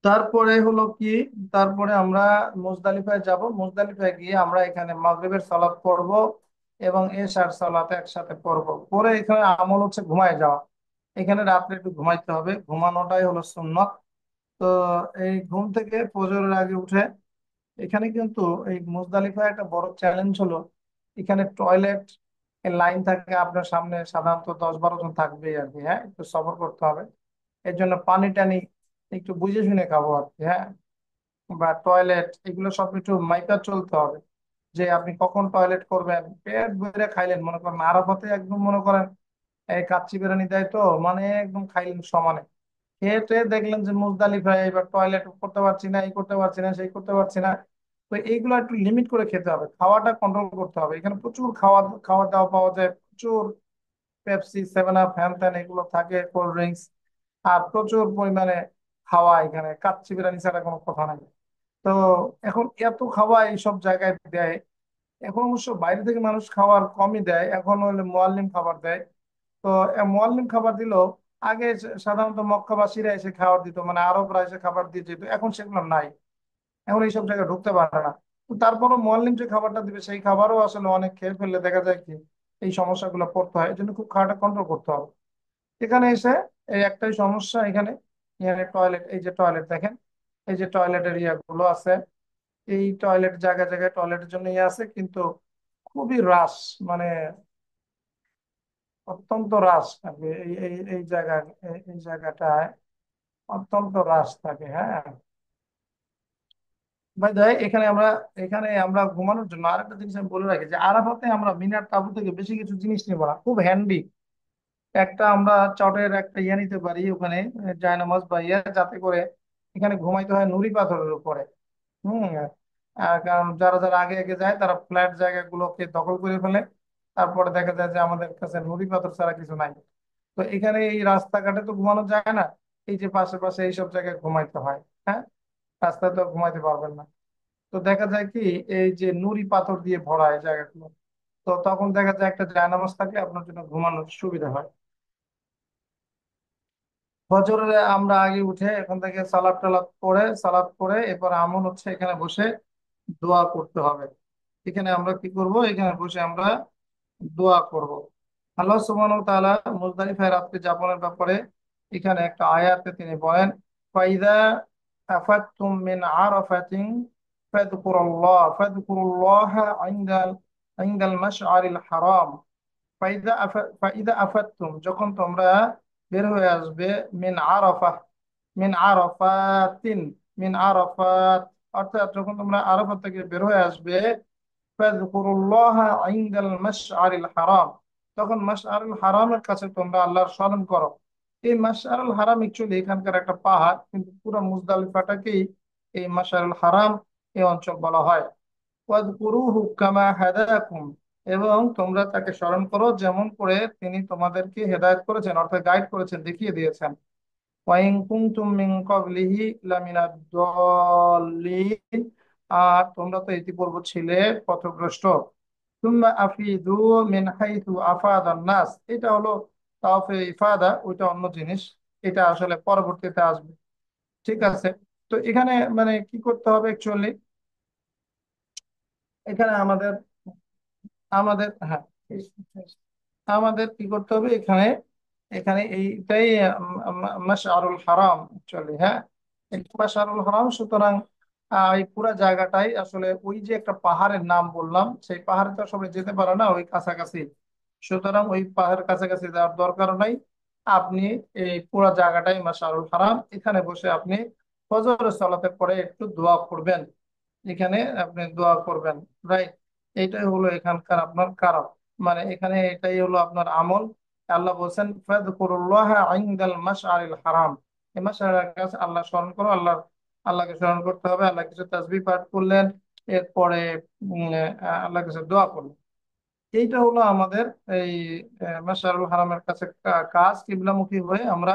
তারপরে হলো কি, তারপরে আমরা মুজদালিফায় যাব। মুজদালিফায় গিয়ে আমরা এখানে মাগরিবের সালাত পড়ব এবং এশার সালাত একসাথে পড়ব। পরে এখানে আমল হচ্ছে ঘুমায় যাওয়া। এখানে রাত্রে একটু ঘুমাইতে হবে, ঘুমানোটাই হলো সুন্নত। তো এই ঘুম থেকে ফজরের আগে উঠে, এখানে কিন্তু এই মুজদালিফায় একটা বড় চ্যালেঞ্জ হলো এখানে টয়লেট এর লাইন থাকে আপনার সামনে, সাধারণত 10-12 জন থাকবেই আর কি। হ্যাঁ, একটু সফর করতে হবে। এর জন্য পানি টানি একটু বুঝে শুনে খাবো আর কি। হ্যাঁ, বা টয়লেট এগুলো সব একটু মাইপা চলতে হবে, যে আপনি কখন টয়লেট করবেন। পেট ভরে খাইলেন, মনে করেন আরাফাতে একদম মনে করেন এই কাচ্চি বিরিয়ানি দেয়, তো মানে একদম খাইলেন সমানে, খেয়ে টেয়ে দেখলেন যে মুজদালিফায় এবার টয়লেট করতে পারছি না, এই করতে পারছি না, সেই করতে পারছি না। তো এইগুলো একটু লিমিট করে খেতে হবে, খাওয়াটা কন্ট্রোল করতে হবে। এখানে প্রচুর খাওয়া খাওয়া দাওয়া পাওয়া যায়, প্রচুর পেপসি, 7 আপ, হ্যান ত্যান এগুলো থাকে, কোল্ড ড্রিঙ্কস, আর প্রচুর পরিমাণে খাওয়া। এখানে কাচ্চি বিরিয়ানি ছাড়া কোনো কথা নাই। তো এখন এত খাওয়া এইসব জায়গায় দেয়। এখন অবশ্য বাইরে থেকে মানুষ খাবার কমই দেয়, এখন হলে মোয়াল্লিম খাবার দেয়। তো মোয়াল্লিম খাবার দিল, আগে সাধারণত মক্কাবাসীরা এসে খাবার দিত, মানে আরবরা এসে খাবার দিয়ে যেত, এখন সেগুলো নাই। এখন এইসব জায়গায় ঢুকতে পারে না। তো তারপরও মোয়াল্লিম যে খাবারটা দিবে সেই খাবারও আসলে অনেক খেয়ে ফেললে দেখা যায় কি এই সমস্যাগুলো পড়তে হয়। এই জন্য খুব খাওয়াটা কন্ট্রোল করতে হবে। এখানে এসে এই একটাই সমস্যা, এখানে এখানে টয়লেট, এই যে টয়লেট দেখেন, এই যে টয়লেটের গুলো আছে, এই টয়লেট জায়গায় জায়গায় টয়লেটের জন্য আছে, কিন্তু খুবই রাশ, মানে অত্যন্ত রাশ থাকে এই এই এই জায়গায়, এই জায়গাটায় অত্যন্ত রাশ থাকে। হ্যাঁ, ভাই দেয় এখানে আমরা ঘুমানোর জন্য আরেকটা জিনিস আমি বলে রাখি যে আরাফাতে আমরা মিনার তাবু থেকে বেশি কিছু জিনিস নিব না, খুব হ্যান্ডি একটা আমরা চটের একটা ইয়ে নিতে পারি ওখানে, জায়নামাজ বা ইয়ে, যাতে করে এখানে ঘুমাইতে হয় নুড়ি পাথরের উপরে। হম। কারণ যারা যারা আগে আগে যায় তারা ফ্ল্যাট জায়গাগুলোকে দখল করে ফেলে, তারপরে দেখা যায় যে আমাদের কাছে নুড়ি পাথর ছাড়া কিছু নাই। তো এখানে এই রাস্তাঘাটে তো ঘুমানো যায় না, এই যে পাশে পাশে এইসব জায়গায় ঘুমাইতে হয়। হ্যাঁ, রাস্তায় তো ঘুমাইতে পারবেন না। তো দেখা যায় কি, এই যে নুড়ি পাথর দিয়ে ভরা এই জায়গাগুলো, তো তখন দেখা যায় একটা জায়নামাজ থাকলে আপনার জন্য ঘুমানোর সুবিধা হয়। ফজরে আমরা আগে উঠে এখান থেকে সালাদ করে এরপর আমল হচ্ছে এখানে বসে দোয়া করতে হবে। এখানে আমরা কি করব, এখানে বসে আমরা দোয়া করব। আল্লাহ সুবহানাহু ওয়া তাআলা মুজদালিফায় রাত্রি যাপনের ব্যাপারে এখানে একটা আয়াতে তিনি বলেন, ফাইদা আফাতুম মিন আরাফাতিন ফাযকুরুল্লাহ ইনদাল ইনদাল মাশআরিল হারাম। ফাইদা আফাতুম, যখন তোমরা বের হয়ে আসবে, মিন আরাফা, মিন আরাফাতিন, মিন আরাফাত, অর্থাৎ যখন তোমরা আরাফাত থেকে বের হয়ে আসবে, ফাযকুরুল্লাহ ইনদাল মাশআরিল হারাম, তখন মাশআরুল হারামের কাছে তোমরা আল্লাহর স্মরণ করো। এই মাশআরুল হারাম অ্যাকচুয়ালি এখানকার একটা পাহাড়, কিন্তু পুরো মুজদালিফাটাকেই এই মাশআরুল হারাম এই অঞ্চল বলা হয়। ওয়াযকুরুহু কামা হাদাকুম, এবং তোমরা তাকে স্মরণ করো যেমন করে তিনি তোমাদেরকে হেদায়েত করেছেন, অর্থাৎ গাইড করেছেন, দেখিয়ে দিয়েছেন। ওয়াইন কুনতুম মিন ক্বাবলিহি লামিনাদ দাল্লিন, আর তোমরা তো ইতিপূর্বে ছিলে পথভ্রষ্ট। সুম্মা আফিদু মিন হাইথু আফাদান নাস, এটা হলো তাওফে ইফাদা, ওইটা অন্য জিনিস, এটা আসলে পরবর্তীতে আসবে। ঠিক আছে। তো এখানে মানে কি করতে হবে অ্যাকচুয়ালি, এখানে আমাদের আমাদের হ্যাঁ, আমাদের কি করতে হবে এখানে, এখানে এইটাই মাশআরুল হারাম অ্যাকচুয়ালি। হ্যাঁ, এটা মাশআরুল হারাম, সুতরাং এই পুরা জায়গাটাই আসলে ওই যে একটা পাহাড়ের নাম বললাম, সেই পাহাড়ে তো সবাই যেতে পারে না, ওই কাছাকাছি। সুতরাং ওই পাহাড়ের কাছাকাছি যাওয়ার দরকার নাই। আপনি এই পুরা জায়গাটাই মাশআরুল হারাম, এখানে বসে আপনি ফজরের সালাতের পরে একটু দোয়া করবেন, এখানে আপনি দোয়া করবেন। রাইট, এইটাই হলো এখানকার আপনার কারণ, মানে এখানে এটাই হলো আপনার আমল। আল্লাহ বলছেন ফাযকুরুল্লাহ ইনদাল মাশআরিল হারাম, এই মাশআরিল কাছে আল্লাহ স্মরণ করো, আল্লাহকে স্মরণ করতে হবে। আল্লাহ কিছু তাসবিহ পাঠ করলেন, এরপরে আল্লাহ কিছু দোয়া করলেন। এইটা হলো আমাদের এই মাশআরুল হারামের কাছে কাজ। কিবলামুখী হয়ে আমরা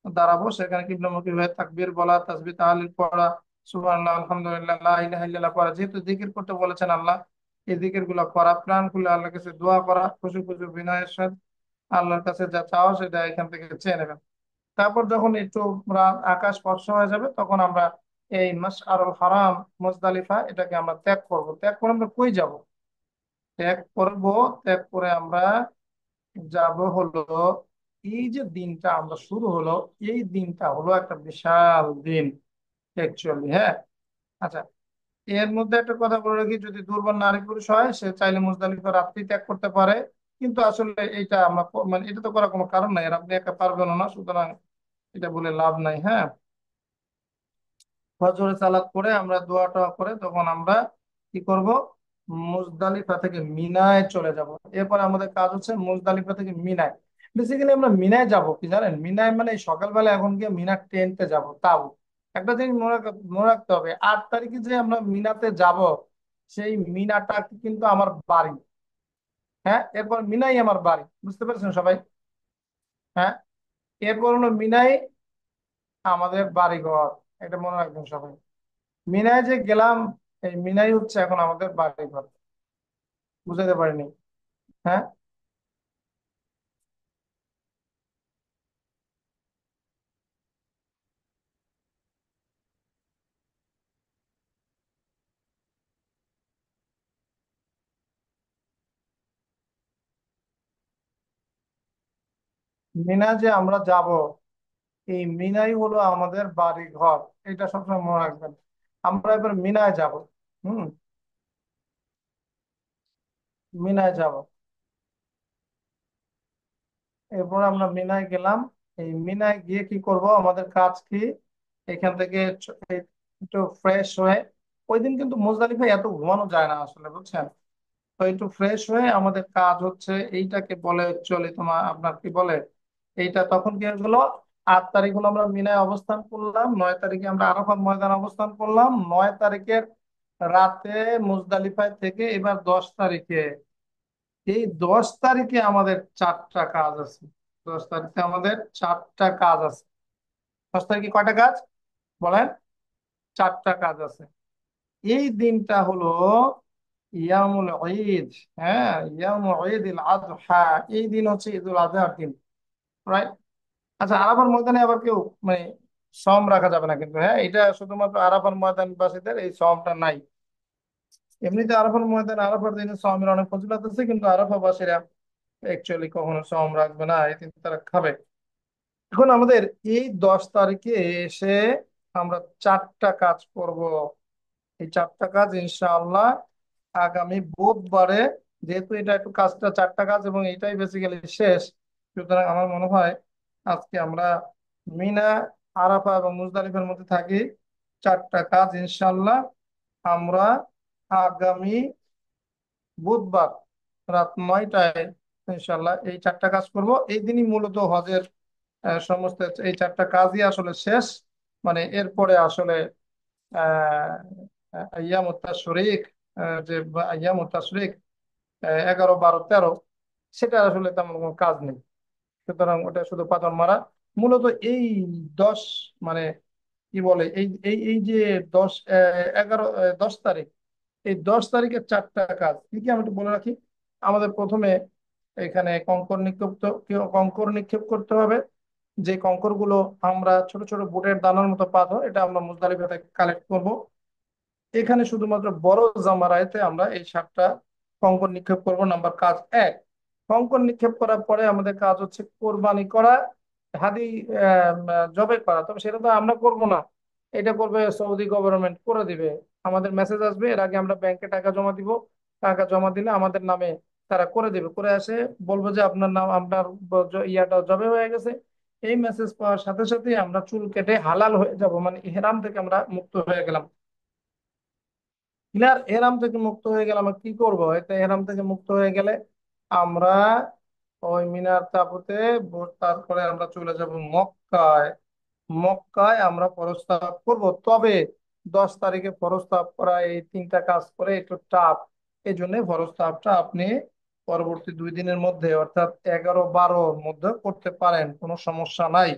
দাঁড়াবো, সেখানে কিবলামুখী হয়ে তাকবীর বলা, তাসবিহ তাহলিল পড়া, সুবহানাল্লাহ, আলহামদুলিল্লাহ, লা ইলাহা ইল্লাল্লাহ পড়া, যেহেতু জিকির করতে বলেছেন আল্লাহ, এই জিকির গুলা করা, প্রাণ খুলে আল্লাহর কাছে দোয়া করা, খুশি খুশি বিনয়ের সাথে আল্লাহর কাছে যা চাওয়া সেটা এখান থেকে চেয়ে নেবেন। তারপর যখন একটু রাত আকাশ ফর্সা হয়ে যাবে, তখন আমরা এই মাশআরুল হারাম, মুজদালিফা, এটাকে আমরা ত্যাগ করব। ত্যাগ করে আমরা কই যাব? ত্যাগ করব, ত্যাগ করে আমরা যাব হলো, এই যে দিনটা আমরা শুরু হলো, এই দিনটা হলো একটা বিশাল দিন অ্যাকচুয়ালি। হ্যাঁ, আচ্ছা, এর মধ্যে একটা কথা বলে রাখি, যদি দুর্বল নারী পুরুষ হয় সে চাইলে মুজদালিফা রাত্রি ত্যাগ করতে পারে, কিন্তু আসলে এটা আমরা মানে এটা তো করার কোনো কারণ নাই, আর আপনি একা পারবেন না, সুতরাং এটা বলে লাভ নাই। হ্যাঁ, ফজরে সালাত করে আমরা দোয়া টোয়া করে তখন আমরা কি করব, মুজদালিফা থেকে মিনায় চলে যাব। এরপর আমাদের কাজ হচ্ছে মুজদালিফা থেকে মিনায়। বেসিক্যালি আমরা মিনায় যাব কি জানেন, মিনায় মানে এই সকালবেলা এখন গিয়ে মিনার টেন্টে যাব। তাও একটা জিনিস মনে রাখতে হবে, 8 তারিখে যে আমরা মিনাতে যাব, সেই মিনাটা কিন্তু আমার বাড়ি। হ্যাঁ, এরপর মিনাই আমার বাড়ি, বুঝতে পেরেছেন সবাই? হ্যাঁ, এরপর হলো মিনাই আমাদের বাড়ি ঘর, এটা মনে রাখবেন সবাই। মিনায় যে গেলাম, এই মিনাই হচ্ছে এখন আমাদের বাড়ি ঘর। বুঝাতে পারিনি? হ্যাঁ, মিনা যে আমরা যাব, এই মিনাই হলো আমাদের বাড়ি ঘর, এটা সবসময় মনে রাখবেন। আমরা এবার মিনায় যাব। হুম, মিনায় যাব। এরপর আমরা মিনায় গেলাম। এই মিনায় গিয়ে কি করব, আমাদের কাজ কি, এখান থেকে একটু ফ্রেশ হয়ে ওই দিন কিন্তু মুজদালিফায় এত ঘুমানো যায় না আসলে, বুঝছেন? তো একটু ফ্রেশ হয়ে আমাদের কাজ হচ্ছে এইটাকে বলে চলে তোমার আপনার কি বলে এইটা তখন কি হলো, 8 তারিখ হলো আমরা মিনায় অবস্থান করলাম, 9 তারিখে আমরা আরাফাত ময়দানে অবস্থান করলাম, 9 তারিখের রাতে মুজদালিফায় থেকে এবার 10 তারিখে, এই 10 তারিখে আমাদের 4টা কাজ আছে। 10 তারিখে আমাদের 4টা কাজ আছে। 10 তারিখে কয়টা কাজ বলেন? 4টা কাজ আছে। এই দিনটা হলো ইয়ামুল ঈদ। হ্যাঁ, ইয়ামুল ঈদ ইল আযহা। এই দিন হচ্ছে ঈদুল আজহার দিন, রাইট? আচ্ছা, আরাফার ময়দানে আবার কেউ মানে সম রাখা যাবে না কিন্তু, হ্যাঁ, এটা শুধুমাত্র আরাফার ময়দানবাসীদের এই সমটা নাই। এমনিতে আরাফার ময়দানে আরাফার দিনে সমের অনেক ফজিলত আছে, কিন্তু আরাফাবাসীরা অ্যাকচুয়ালি কখনো সম রাখবে না, এই দিন তারা খাবে। এখন আমাদের এই 10 তারিখে এসে আমরা 4টা কাজ করব। এই 4টা কাজ ইনশাআল্লাহ আগামী বুধবারে, যেহেতু এটা একটু কাজটা 4টা কাজ এবং এটাই বেসিক্যালি শেষ, সুতরাং আমার মনে হয় আজকে আমরা মিনা, আরাফা এবং মুজদালিফার মধ্যে থাকি। 4টা কাজ ইনশাআল্লাহ আমরা আগামী বুধবার রাত 9টায় ইনশাআল্লাহ এই 4টা কাজ করব। এই দিনই মূলত হজের সমস্ত এই 4টা কাজই আসলে শেষ। মানে এরপরে আসলে আহ আইয়ামুত তাশরিক, যে আইয়ামুত তাশরিক 11, 12, 13, সেটা আসলে তেমন কোনো কাজ নেই। সুতরাং ওটা শুধু পাথর মারা। মূলত এই 10 মানে কি বলে এই এই এই যে 10, 11, 10 তারিখ, এই 10 তারিখের 4টা কাজ কি কি আমি একটু বলে রাখি। আমাদের প্রথমে এখানে কঙ্কর নিক্ষেপ করতে হবে। যে কঙ্কর গুলো আমরা ছোট ছোট বুটের দানার মতো পাথর, এটা আমরা মুজদালিফাতে কালেক্ট করব। এখানে শুধুমাত্র বড় জামারাইতে আমরা এই 7টা কঙ্কর নিক্ষেপ করব। নাম্বার কাজ 1। কঙ্কর নিক্ষেপ করার পরে আমাদের কাজ হচ্ছে কোরবানি করা, হাদি জবে করা। তবে সেটা তো আমরা করব না, এটা করবে সৌদি গভর্নমেন্ট করে দিবে। আমাদের মেসেজ আসবে, এর আগে আমরা ব্যাংকে টাকা জমা দিব। টাকা জমা দিলে আমাদের নামে তারা করে দিবে, করে আসে বলবো যে আপনার নাম, আপনার ইয়াটা জবে হয়ে গেছে। এই মেসেজ পাওয়ার সাথে সাথে আমরা চুল কেটে হালাল হয়ে যাব, মানে ইহরাম থেকে আমরা মুক্ত হয়ে গেলাম। ক্লিয়ার? এহরাম থেকে মুক্ত হয়ে গেলে আমরা কি করবো? এটা এহরাম থেকে মুক্ত হয়ে গেলে আমরা ওই মিনার তাবুতে তারপরে আমরা চলে যাব মক্কায়। মক্কায় আমরা প্রস্তাব করব। তবে 10 তারিখে প্রস্তাব করা এই 3টা কাজ করে একটু টাফ। এই জন্য প্রস্তাবটা আপনি পরবর্তী 2 দিনের মধ্যে অর্থাৎ 11, 12-র মধ্যে করতে পারেন, কোনো সমস্যা নাই।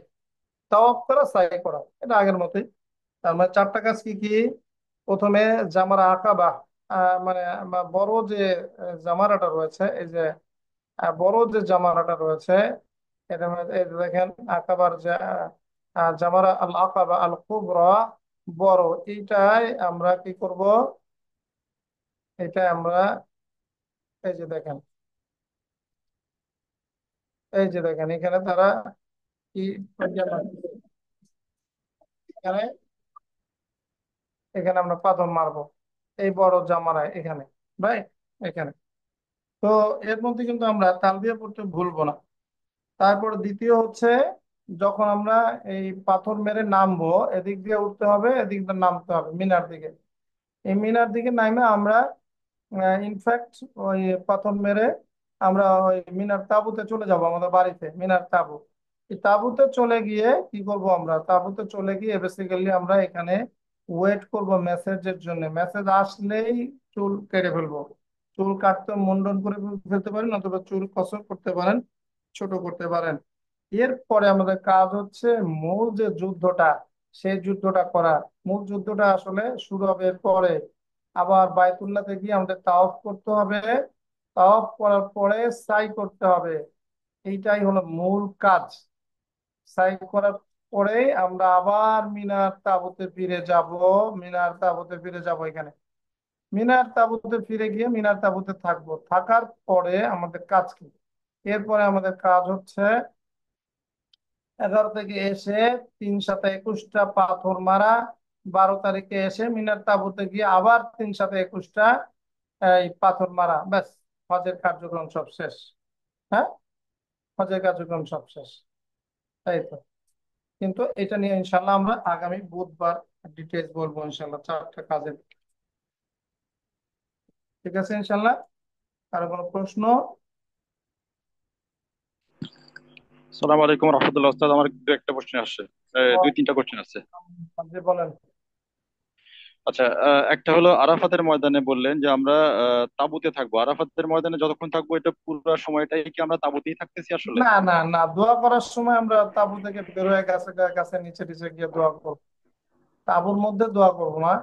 তাওয়াফ করা, সাই করা, এটা আগের মতোই। তার মানে 4টা কাজ কি কি? প্রথমে জামারা আকাবা, মানে বড় যে জামারাটা রয়েছে, এই যে বড় যে জামারাটা রয়েছে, এটা এই যে দেখেন আকাবার যে জামারা আল আকাবা আল কুবরা, বড়, এইটাই আমরা কি করব? এটা আমরা এই যে দেখেন, এই যে দেখেন এখানে তারা কি এখানে, এখানে আমরা পাথর মারবো এই বড় জামারায় এখানে, ভাই, এখানে। তো এর মধ্যে কিন্তু আমরা তালবিয়া পড়তে ভুলবো না। তারপর দ্বিতীয় হচ্ছে, যখন আমরা এই পাথর মেরে নামবো, এদিক দিয়ে উঠতে হবে, এদিক দিয়ে নামতে হবে মিনার দিকে। এই মিনার দিকে নামে আমরা ইনফ্যাক্ট ওই পাথর মেরে আমরা ওই মিনার তাঁবুতে চলে যাব, আমাদের বাড়িতে মিনার তাঁবু। এই তাঁবুতে চলে গিয়ে কি করব? আমরা তাঁবুতে চলে গিয়ে বেসিক্যালি আমরা এখানে ওয়েট করব মেসেজের জন্য। মেসেজ আসলেই চুল কেটে ফেলবো। চুল কাটতে মুন্ডন করে ফেলতে পারেন, অথবা চুল কসর করতে পারেন, ছোট করতে পারেন। এরপরে আমাদের কাজ হচ্ছে মূল যে যুদ্ধটা, সেই যুদ্ধটা করা। মূল যুদ্ধটা আসলে শুরু হবে এরপরে। আবার বায়তুল্লাহতে গিয়ে আমাদের তাওয়াফ করতে হবে। তাওয়াফ করার পরে সাই করতে হবে। এইটাই হলো মূল কাজ। সাই করার পরে আমরা আবার মিনার তাঁবুতে ফিরে যাব। মিনার তাঁবুতে ফিরে যাব এখানে। মিনার তাঁবুতে ফিরে গিয়ে মিনার তাঁবুতে থাকবো। থাকার পরে আমাদের কাজ কি? এরপরে আমাদের কাজ হচ্ছে 11 থেকে এসে 3 7 21টা পাথর মারা। 12 তারিখে এসে মিনার তাঁবুতে গিয়ে আবার 3 7 21টা এই পাথর মারা। ব্যাস, হজের কার্যক্রম সব শেষ। হ্যাঁ, হজের কার্যক্রম সব শেষ। তাই তো। কিন্তু এটা নিয়ে ইনশাল্লাহ আমরা আগামী বুধবার ডিটেলস বলবো ইনশাল্লাহ 4টা কাজের। ঠিক আছে ইনশাল্লাহ। কারো কোনো প্রশ্ন? সালাম আলাইকুম রহমতুল্লাহ। ওস্তাদ, আমার দু একটা কোশ্চেন আসছে। দুই তিনটা কোশ্চেন আছে। আপনি বলেন। আচ্ছা, একটা হলো আরাফাতের ময়দানে বললেন যে আমরা তাঁবুতে থাকবো। আরাফাতের ময়দানে যতক্ষণ থাকবো এটা পুরো সময়টাই কি আমরা তাঁবুতেই থাকতেছি আসলে? না না না, দোয়া করার সময় আমরা তাঁবু থেকে বের হয়ে গাছে গাছে নিচে নিচে গিয়ে দোয়া করবো। তাঁবুর মধ্যে দোয়া করবো না।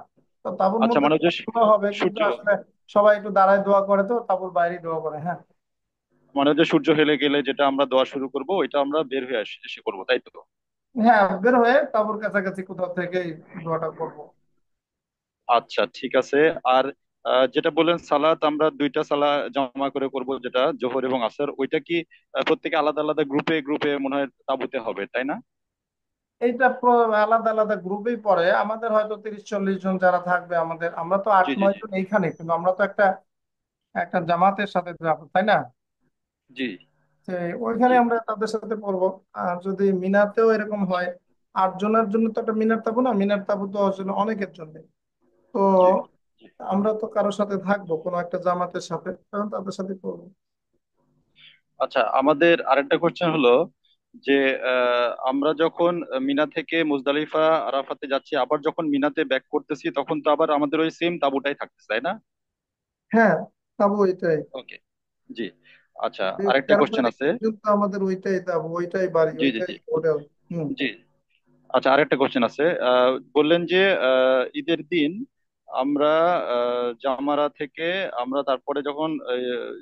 তো তাঁবুর আচ্ছা, মধ্যে মানে ওই যে দোয়া হবে, কিন্তু সূর্য, আসলে সবাই একটু দাঁড়ায় দোয়া করে, তো তাঁবুর বাইরেই দোয়া করে। হ্যাঁ। মানে ওই যে সূর্য হেলে গেলে যেটা আমরা দোয়া শুরু করব ওইটা আমরা বের হয়ে এসে করবো, তাই তো? হ্যাঁ, বের হয়ে তাঁবুর কাছাকাছি কোথাও থেকেই দোয়াটা করবো। আচ্ছা, ঠিক আছে। আর যেটা বললেন সালাত আমরা দুইটা সালা জমা করে করব, যেটা জোহর এবং আসর, ওইটা কি প্রত্যেকে আলাদা আলাদা গ্রুপে গ্রুপে মনে হয় তাঁবুতে হবে, তাই না? এইটা আলাদা আলাদা গ্রুপেই পড়ে। আমাদের হয়তো 30-40 জন যারা থাকবে, আমাদের আমরা তো আট জি জি নয় জি। জন এইখানে, কিন্তু আমরা তো একটা একটা জামাতের সাথে যাবো, তাই না? জি যে ওইখানে জি আমরা তাদের সাথে পড়বো। আর যদি মিনাতেও এরকম হয়, 8 জনের জন্য তো একটা মিনার তাবু না, মিনার তাবু তো আসলে অনেকের জন্য। তো জি জি। আমরা তো কারোর সাথে থাকবো, কোনো একটা জামাতের সাথে, কারণ তাদের সাথে পড়বো। আচ্ছা, আমাদের আরেকটা কোশ্চেন হলো যে আমরা যখন মিনা থেকে মুজদালিফা আরাফাতে যাচ্ছি, আবার যখন মিনাতে ব্যাক করতেছি, তখন তো আবার আমাদের ওই সেম তাঁবুটাই থাকতেছে, তাই না? হ্যাঁ, তাবু ওইটাই। ওকে। জি। আচ্ছা, আরেকটা 13 কোশ্চেন তারিখ আছে। পর্যন্ত আমাদের ওইটাই তাবু, ওইটাই বাড়ি, জি জি ওইটাই জি হোটেল। হুম। জি। আচ্ছা, আরেকটা কোশ্চেন আছে। বললেন যে ঈদের দিন আমরা জামারা থেকে আমরা তারপরে যখন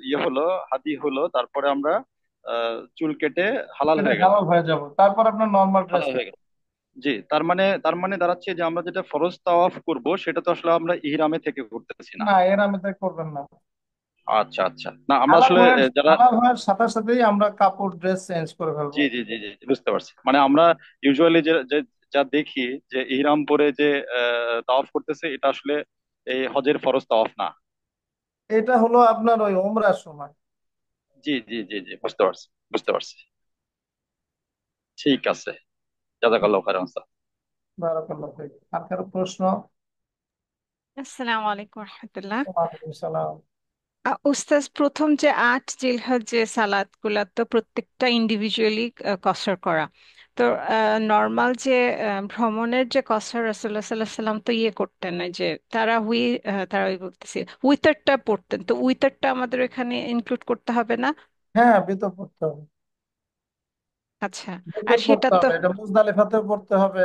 ইয়ে হলো, হাদি হলো, তারপরে আমরা চুল কেটে হালাল এটা হয়ে গেল। হালাল হয়ে যাব, তারপর আপনার নর্মাল ড্রেস। হালাল হয়ে গেল। জি, তার মানে দাঁড়াচ্ছে যে আমরা যেটা ফরজ তাওয়াফ করব সেটা তো আসলে আমরা ইহরামে থেকে করতেছি না। না, এর আমেতে করবেন না। আচ্ছা আচ্ছা, না আমরা হালাল আসলে হওয়ার যারা, হালাল হওয়ার সাথে সাথেই আমরা কাপড় ড্রেস চেঞ্জ করে ফেলবো। জি জি জি জি, বুঝতে পারছি। মানে আমরা ইউজুয়ালি যে যে- যা দেখি যে ইহরাম পরে যে তাওয়াফ করতেছে, এটা আসলে এই হজের ফরজ তাওয়াফ না। এটা হলো আপনার ওই ওমরার সময়। জি জি জি জি, বুঝতে পারছি, বুঝতে পারছি। ঠিক আছে। জাযাকাল্লাহু খাইরান স্যার। বারাকাল্লাহ ফিক। আর কারো প্রশ্ন? আসসালামু আলাইকুম রহমতুল্লাহ। ওয়ালাইকুম সালাম। উস্তাজ, প্রথম যে 8 জিলহজ যে সালাদ গুলা তো প্রত্যেকটা ইন্ডিভিজুয়ালি কসর করা। তো নর্মাল যে ভ্রমণের যে কসর, রাসূলুল্লাহ সাল্লাল্লাহু আলাইহি সাল্লাম তো ইয়ে করতেন না, যে তারা তারা ওই বলতেছি উইতারটা পড়তেন, তো উইতারটা আমাদের এখানে ইনক্লুড করতে হবে না? হ্যাঁ, বেতর পড়তে হবে। আচ্ছা। আর বেতর সেটা পড়তে তো হবে, এটা মুজদালিফাতেও পড়তে হবে।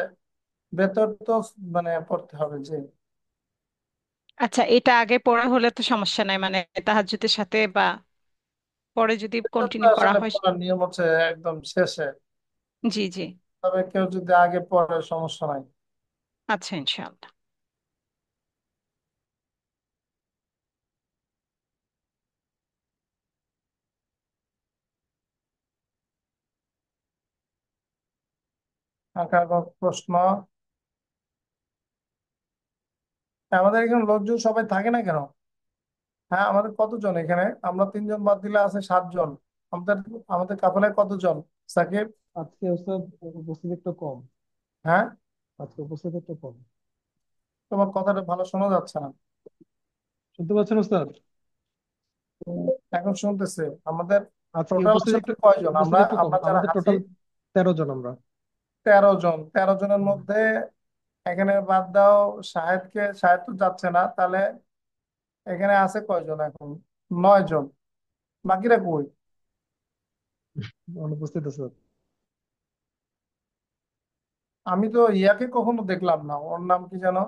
বেতর তো মানে পড়তে হবে যে। আচ্ছা, এটা আগে পড়া হলে তো সমস্যা নাই, মানে তাহাজ্জুদের সাথে বা পরে যদি বেতর তো কন্টিনিউ করা আসলে হয়। পড়ার নিয়ম হচ্ছে একদম শেষে। জি জি। তবে কেউ যদি আগে পড়ে সমস্যা নাই। আচ্ছা, ইনশাআল্লাহ। আর কারো প্রশ্ন? আমাদের এখানে লোকজন সবাই থাকে না কেন? হ্যাঁ, আমাদের কতজন এখানে? আমরা 3 জন বাদ দিলে আছে 7 জন। আমাদের আমাদের কাফেলায় কতজন? সাকিব? আজকে ওস্তাদ উপস্থিতি একটু কম। হ্যাঁ, আজকে উপস্থিতি একটু কম। তোমার কথাটা ভালো শোনা যাচ্ছে না। শুনতে পাচ্ছেন ওস্তাদ? এখন শুনতেছে। আমাদের আজকে টোটাল উপস্থিতি আসলে একটু কয়জন? আমরা উপস্থিতি একটু কম, আমরা যারা আমাদের আছি টোটাল 13 জন আমরা। 13 জন। 13 জনের হুম। মধ্যে এখানে বাদ দাও শাহেদকে, শাহেদ তো যাচ্ছে না, তাহলে এখানে আছে কয়জন এখন? 9 জন। বাকিরা কই? অনুপস্থিত আছে। আমি তো ইয়াকে কখনো দেখলাম না, ওর নাম কি যেন?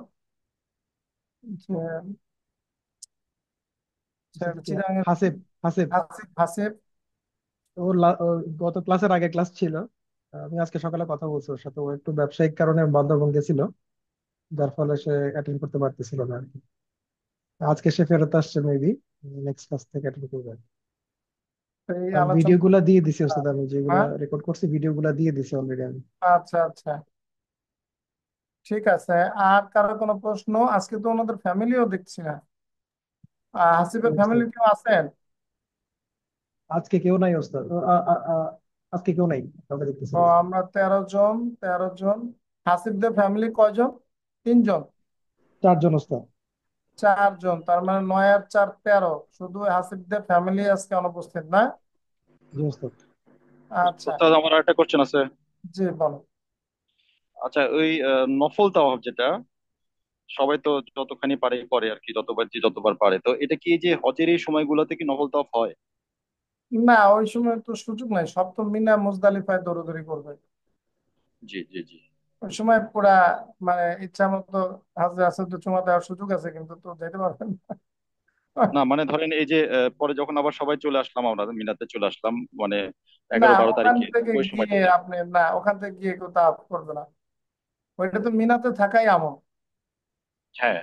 যে চিরাঙের। হাসিব। হাসিব। হাসিব, হাসিব। ও গত ক্লাসের আগে ক্লাস ছিল। আমি আজকে সকালে কথা বলছি ওর সাথে। ও একটু ব্যবসায়িক কারণে বান্দরবন গেছিল, যার ফলে সে অ্যাটেন্ড করতে পারতেছিল না আর কি। আজকে সে ফেরত আসছে মেবি, নেক্সট ক্লাস থেকে অ্যাটেন্ড করবে আর কি। এই আর আলোচনা। ভিডিও গুলা দিয়ে দিছি ওস্তাদ, আমি যেগুলা হ্যাঁ, রেকর্ড করছি ভিডিও গুলা দিয়ে দিছি অলরেডি আমি। আচ্ছা আচ্ছা, ঠিক আছে। আর কারো কোনো প্রশ্ন? আজকে তো ওনাদের ফ্যামিলিও দেখছি না। হাসিবের ফ্যামিলি কেউ আছেন? আজকে কেউ নাই ওস্তাদ। আজকে কেউ নাই, কাউকে দেখতেছি ও, না। আমরা 13 জন। 13 জন। হাসিবদের ফ্যামিলি কয়জন? 3 জন। 4 জন ওস্তাদ। 4 জন, তার মানে 9 আর 4 13। শুধু হাসিবদের ফ্যামিলি আজকে অনুপস্থিত না? জি ওস্তাদ। আচ্ছা। ওস্তাদ আমার একটা কোশ্চেন আছে। জি বলো। আচ্ছা, ওই নফল তাওয়াফ যেটা সবাই তো যতখানি পারে করে আর কি, যতবার যে যতবার পারে, তো এটা কি এই যে হজের এই সময়গুলোতে কি নফল তাওয়াফ হয়? না, ওই সময় তো সুযোগ নাই, সব তো মিনা মুজদালিফায় দৌড়াদৌড়ি করবে। জি জি জি। ওই সময় পুরা মানে ইচ্ছা মতো হাজরে আসর তো চুমা দেওয়ার সুযোগ আছে, কিন্তু তো যেতে পারবেন না। না মানে ধরেন এই যে পরে যখন আবার সবাই চলে আসলাম, আমরা মিনাতে চলে আসলাম, মানে না, 11-12 তারিখে, তো ওখান থেকে ওই গিয়ে সময়টাতে। আপনি, না ওখান থেকে গিয়ে কেউ তাওয়াফ করবে না। ওইটা তো মিনাতে থাকাই আমল। হ্যাঁ।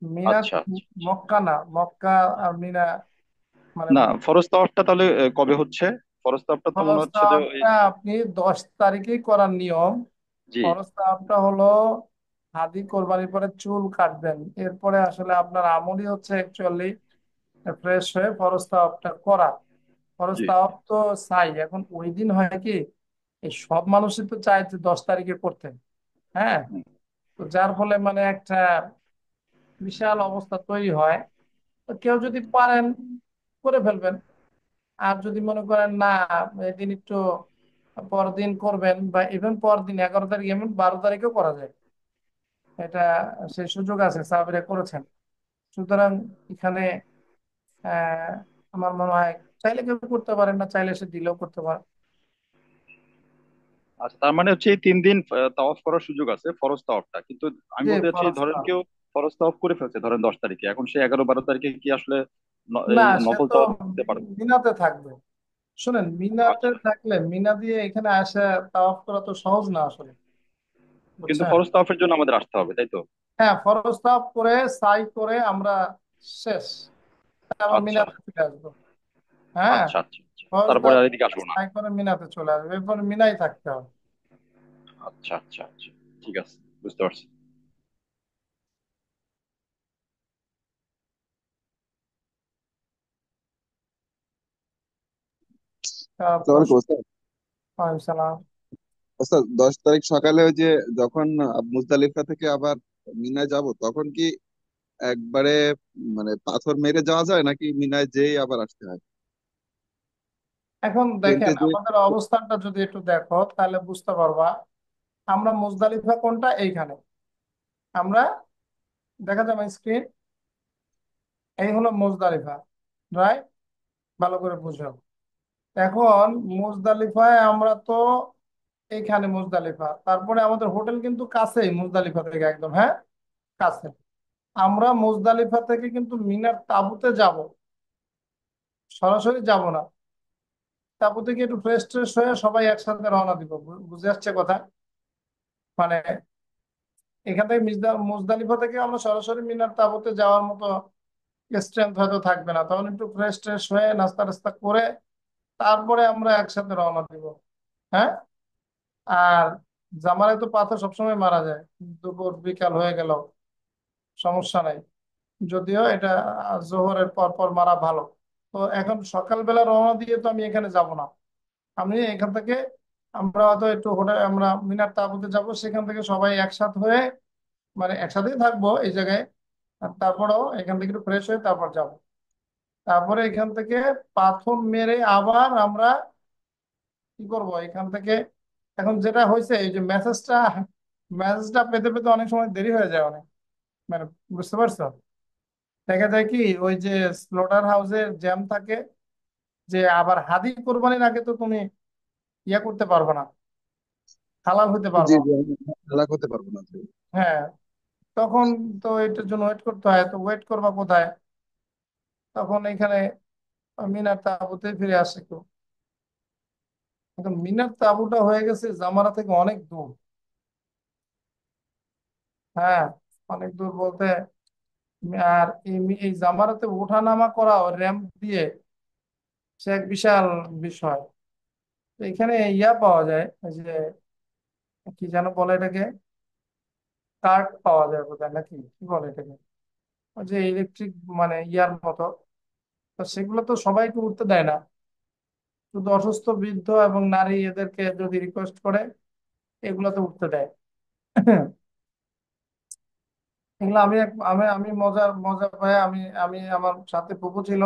মিনা, আচ্ছা আচ্ছা আচ্ছা। মক্কা না, মক্কা আর মিনা মানে না, ফরজ তাওয়াফটা তাহলে কবে হচ্ছে? ফরজ তাওয়াফটা তো মনে ফরজ হচ্ছে যে তাওয়াফটা আপনি 10 তারিখেই করার নিয়ম। জি ফরজ তাওয়াফটা হলো হাদি কোরবানির পরে চুল কাটবেন, এরপরে আসলে আপনার আমলই হচ্ছে অ্যাকচুয়ালি ফ্রেশ হয়ে ফরজ তাওয়াফটা করা। ফরজ জি। তাওয়াফ তো চাই, এখন ওই দিন হয় কি, এই সব মানুষই তো চায় যে 10 তারিখে করতে। হ্যাঁ। হুম। তো যার ফলে মানে একটা বিশাল অবস্থা তৈরি হয়। তো কেউ যদি পারেন করে ফেলবেন, আর যদি মনে করেন না এদিন একটু পরদিন করবেন, বা ইভেন পরদিন 11 তারিখ, এমন 12 তারিখেও করা যায়। এটা সেই সুযোগ আছে, সাহাবীরা করেছেন। সুতরাং এখানে আহ আমার মনে হয় চাইলে কেউ করতে পারেন, না চাইলে সে দিলেও করতে পারে। আচ্ছা, তার মানে হচ্ছে এই 3 দিন তাওয়াফ করার সুযোগ আছে ফরজ তাওয়াফটা, কিন্তু আমি যে বলতে চাচ্ছি ধরেন ফরজটা, কেউ ফরজ তাওয়াফ করে ফেলছে ধরেন 10 তারিখে, এখন সে 11-12 তারিখে কি আসলে না এই সে নফল তো তাওয়াফ করতে পারবে? মিনাতে থাকবে। শুনেন, মিনাতে আচ্ছা, থাকলে মিনা দিয়ে এখানে আসা তাওয়াফ করা তো সহজ না আসলে, কিন্তু বুঝছেন? ফরজ তাওয়াফের জন্য আমাদের আসতে হবে, তাই তো? হ্যাঁ, ফরজ তাওয়াফ করে সাই করে আমরা শেষ, আবার আচ্ছা মিনাতে ফিরে আসবো। হ্যাঁ, আচ্ছা আচ্ছা আচ্ছা, ফরজ তারপরে তাওয়াফ আর এদিকে আসবো না। সাই করে মিনাতে চলে আসবে, এরপর মিনাই থাকতে হবে। আচ্ছা আচ্ছা আচ্ছা, ঠিক আছে, বুঝতে পারছি। তারপর আসসালামু আলাইকুম ওস্তাদ। ওয়ালাইকুম সালাম। ওস্তাদ, 10 তারিখ সকালে ওই যে যখন মুজদালিফা থেকে আবার মিনায় যাব, তখন কি একবারে মানে পাথর মেরে যাওয়া যায় নাকি মিনায় যেই আবার আসতে হয়? এখন দেখেন টেন্টে যে আমাদের অবস্থানটা যদি একটু দেখো তাহলে বুঝতে পারবা। আমরা মুজদালিফা কোনটা, এইখানে আমরা, দেখা যাবে স্ক্রিন, এই হলো মুজদালিফা, রাইট? ভালো করে বুঝো। এখন মুজদালিফায় আমরা তো, এইখানে মুজদালিফা, তারপরে আমাদের হোটেল কিন্তু কাছেই মুজদালিফা থেকে একদম, হ্যাঁ কাছে। আমরা মুজদালিফা থেকে কিন্তু মিনার তাঁবুতে যাব, সরাসরি যাব না। তাঁবু থেকে একটু ফ্রেশ ট্রেশ হয়ে সবাই একসাথে রওনা দিব, বুঝে আসছে কথা? মানে এখান থেকে মুজদালিফা থেকে আমরা সরাসরি মিনার তাঁবুতে যাওয়ার মতো স্ট্রেংথ হয়তো থাকবে না, তখন একটু ফ্রেশ ট্রেশ হয়ে নাস্তা টাস্তা করে তারপরে আমরা একসাথে রওনা দিব। হ্যাঁ। আর জামারায় তো পাথর সবসময় মারা যায়, দুপুর বিকাল হয়ে গেল সমস্যা নাই, যদিও এটা জোহরের পর পর মারা ভালো। তো এখন সকালবেলা রওনা দিয়ে তো আমি এখানে যাব না। আমি এখান থেকে, আমরা হয়তো একটু হোটেল, আমরা মিনার তাঁবুতে যাব, সেখান থেকে সবাই একসাথে হয়ে মানে একসাথেই থাকবো এই জায়গায়। আর তারপরেও এখান থেকে একটু ফ্রেশ হয়ে তারপর যাব। তারপরে এখান থেকে পাথর মেরে আবার আমরা কি করব এখান থেকে। এখন যেটা হয়েছে, এই যে মেসেজটা পেতে পেতে অনেক সময় দেরি হয়ে যায় অনেক, মানে বুঝতে পারছো? দেখা যায় কি, ওই যে স্লোটার হাউসের জ্যাম থাকে, যে আবার হাদি কোরবানির আগে তো তুমি ইয়া করতে পারবে না, হালাল হতে জি পারবে না। জি, আমি খেলা করতে পারবো না। হ্যাঁ, তখন তো এটার জন্য ওয়েট করতে হয়, তো ওয়েট করবা কোথায়? তখন এখানে মিনার তাঁবুতে ফিরে আসে কেউ। এখন মিনার তাঁবুটা হয়ে গেছে জামারা থেকে অনেক দূর। হ্যাঁ, অনেক দূর বলতে, আর এই জামারাতে ওঠা নামা করা র্যাম্প দিয়ে, সে এক বিশাল বিষয়। তো এখানে ইয়া পাওয়া যায়, ওই যে কি যেন বলে এটাকে, কার্ট পাওয়া যায় বোধহয়, নাকি কি বলে এটাকে, ওই যে ইলেকট্রিক মানে ইয়ার মতো। তো সেগুলো তো সবাইকে উঠতে দেয় না, শুধু অসুস্থ বৃদ্ধ এবং নারী এদেরকে যদি রিকোয়েস্ট করে এগুলোতে উঠতে দেয়। এগুলো আমি মজার মজা পাই। আমি আমি আমার সাথে ফুপু ছিল,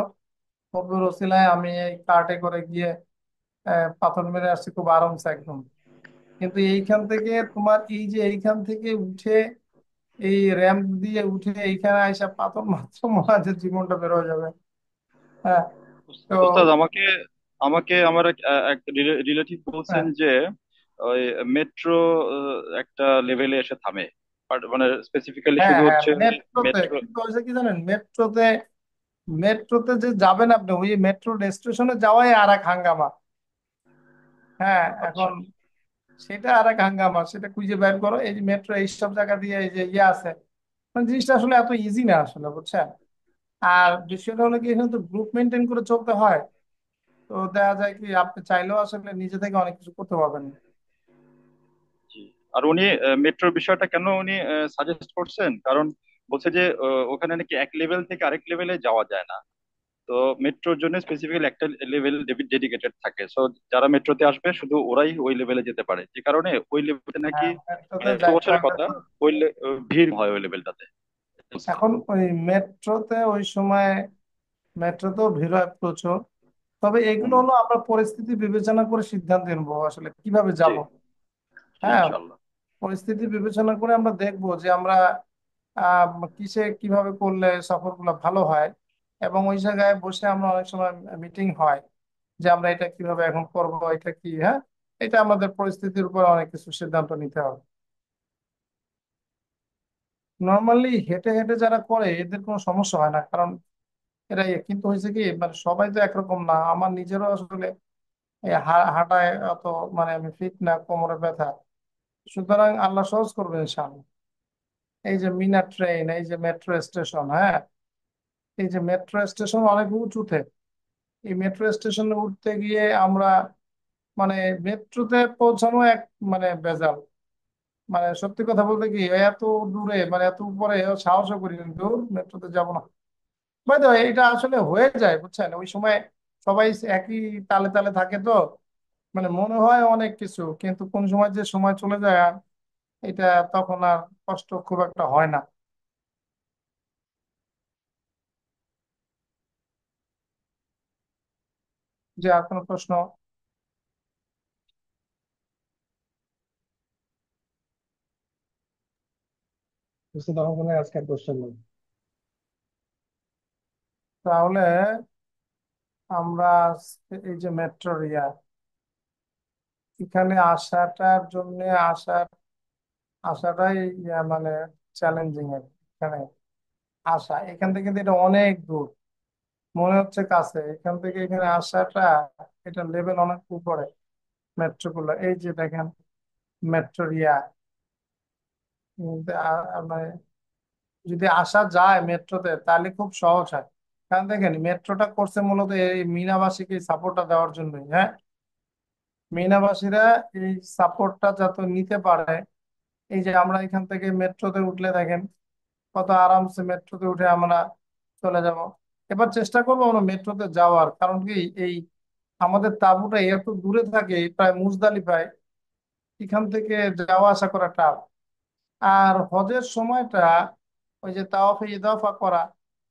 ফুপুর ওসিলায় আমি এই কার্টে করে গিয়ে পাথর মেরে আসছি খুব আরামসে একদম। কিন্তু এইখান থেকে তোমার এই যে এইখান থেকে উঠে এই র্যাম্প দিয়ে উঠে এইখানে আইসা পাথর মাত্র মনে হয় যে জীবনটা বের হয়ে যাবে। হ্যাঁ। তো ওস্তাদ, আমাকে আমাকে আমার এক রিলেটিভ বলছেন হ্যাঁ যে ওই মেট্রো একটা লেভেলে এসে থামে, মানে স্পেসিফিক্যালি হ্যাঁ শুধু হ্যাঁ হচ্ছে মেট্রোতে মেট্রো। কিন্তু হয়েছে কি জানেন, মেট্রোতে মেট্রোতে যে যাবেন আপনি ওই মেট্রো স্টেশনে যাওয়াই আর এক হাঙ্গামা। হ্যাঁ আচ্ছা। এখন সেটা আর এক হাঙ্গামা, সেটা খুঁজে বের করো। এই যে মেট্রো এইসব জায়গা দিয়ে এই যে ইয়ে আছে, মানে জিনিসটা আসলে এত ইজি না আসলে, বুঝছেন। আর বিষয়টা হলো কি, এখানে তো গ্রুপ মেনটেন করে চলতে হয়। তো দেখা যায় কি আপনি চাইলেও আসলে নিজে থেকে অনেক কিছু করতে পারবেন না। জি। আর উনি মেট্রোর বিষয়টা কেন উনি সাজেস্ট করছেন, কারণ বলছে যে ওখানে নাকি এক লেভেল থেকে আরেক লেভেলে যাওয়া যায় না। তো মেট্রোর জন্য স্পেসিফিক্যালি একটা লেভেল ডেডিকেটেড থাকে, সো যারা মেট্রোতে আসবে শুধু ওরাই ওই লেভেলে যেতে পারে, যে কারণে ওই লেভেলে নাকি হ্যাঁ মেট্রোতে মানে 100 বছরের যাইতে কথা, হলে ভিড় হয় ওই লেভেলটাতে। এখন ওই মেট্রোতে ওই সময় মেট্রোতেও ভিড় হয় প্রচুর। তবে এগুলো হুম। হলো আমরা পরিস্থিতি বিবেচনা করে সিদ্ধান্ত নেবো আসলে কিভাবে জি। যাব। জি, হ্যাঁ, ইনশাল্লাহ। পরিস্থিতি বিবেচনা করে আমরা দেখবো যে আমরা কিসে কিভাবে করলে সফরগুলো ভালো হয়। এবং ওই জায়গায় বসে আমরা অনেক সময় মিটিং হয় যে আমরা এটা কিভাবে এখন করব, এটা কি। হ্যাঁ, এটা আমাদের পরিস্থিতির উপর অনেক কিছু সিদ্ধান্ত নিতে হবে। নর্মালি হেঁটে হেঁটে যারা করে এদের কোনো সমস্যা হয় না, কারণ এরা কিন্তু হয়েছে কি মানে সবাই তো একরকম না। আমার নিজেরও আসলে এই হাঁটায় অত মানে আমি ফিট না, কোমরে ব্যথা। সুতরাং আল্লাহ সহজ করবে ইনশাআল্লাহ। এই যে মিনা ট্রেন, এই যে মেট্রো স্টেশন, হ্যাঁ, এই যে মেট্রো স্টেশন অনেক উঁচুতে। এই মেট্রো স্টেশনে উঠতে গিয়ে আমরা মানে মেট্রোতে পৌঁছানো এক মানে বেজাল। মানে সত্যি কথা বলতে কি এত দূরে মানে এত উপরে সাহসও করি না, দূর মেট্রোতে যাবো না। বাই দ্য ওয়ে, এটা আসলে হয়ে যায় বুঝছেন, ওই সময় সবাই একই তালে তালে থাকে তো মানে মনে হয় অনেক কিছু, কিন্তু কোন সময় যে সময় চলে যায় আর এটা তখন আর কষ্ট খুব একটা হয় না। যে আর কোনো প্রশ্ন? বুঝতে তখন কোনো আজকের কোশ্চেন নেই। তাহলে আমরা এই যে মেট্রো রিয়া এখানে আসাটার জন্য আসাটাই মানে চ্যালেঞ্জিং। এখানে আসা এখান থেকে কিন্তু এটা অনেক দূর, মনে হচ্ছে কাছে, এখান থেকে এখানে আসাটা এটা লেভেল অনেক উপরে। মেট্রো গুলো এই যে দেখেন, মেট্রো রিয়া মানে যদি আসা যায় মেট্রোতে তাহলে খুব সহজ হয়। কারণ দেখেন মেট্রোটা করছে মূলত এই মিনাবাসীকে সাপোর্টটা দেওয়ার জন্যই। হ্যাঁ, মিনাবাসীরা এই সাপোর্টটা যাতে নিতে পারে। এই যে আমরা এখান থেকে মেট্রোতে উঠলে দেখেন কত আরামসে মেট্রোতে উঠে আমরা চলে যাব। এবার চেষ্টা করবো আমরা মেট্রোতে যাওয়ার, কারণ কি এই আমাদের তাঁবুটা এত দূরে থাকে প্রায় মুজদালিফায়, এখান থেকে যাওয়া আসা করা টাফ। আর হজের সময়টা ওই যে তাওয়াফে ইদাফা করা,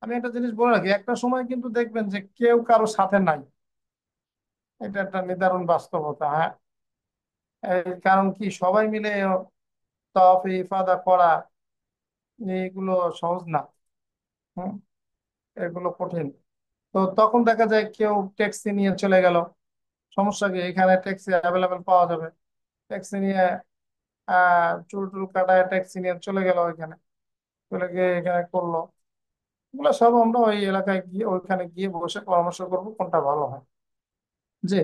আমি একটা জিনিস বলে রাখি, একটা সময় কিন্তু দেখবেন যে কেউ কারো সাথে নাই। এটা একটা নিদারুণ বাস্তবতা। হ্যাঁ, এই কারণ কি সবাই মিলে তাওয়াফে ইফাদা করা এগুলো সহজ না। হুম, এগুলো কঠিন। তো তখন দেখা যায় কেউ ট্যাক্সি নিয়ে চলে গেল, সমস্যা কি এখানে ট্যাক্সি অ্যাভেলেবেল পাওয়া যাবে। ট্যাক্সি নিয়ে চুল টুল কাটায় ট্যাক্সি নিয়ে চলে গেল ওইখানে, চলে গিয়ে এখানে করলো। এগুলো সব আমরা ওই এলাকায় গিয়ে ওইখানে গিয়ে বসে পরামর্শ করবো কোনটা ভালো হয়। জি,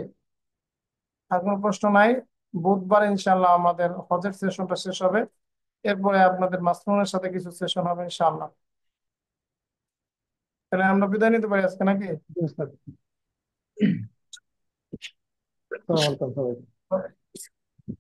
আর কোনো প্রশ্ন নাই। বুধবার ইনশাল্লাহ আমাদের হজের সেশনটা শেষ হবে, এরপরে আপনাদের মাসরুমের সাথে কিছু সেশন হবে ইনশাল্লাহ। তাহলে আমরা বিদায় নিতে পারি আজকে নাকি? বুঝতে পারছি। আসসালামু আলাইকুম সবাইকে।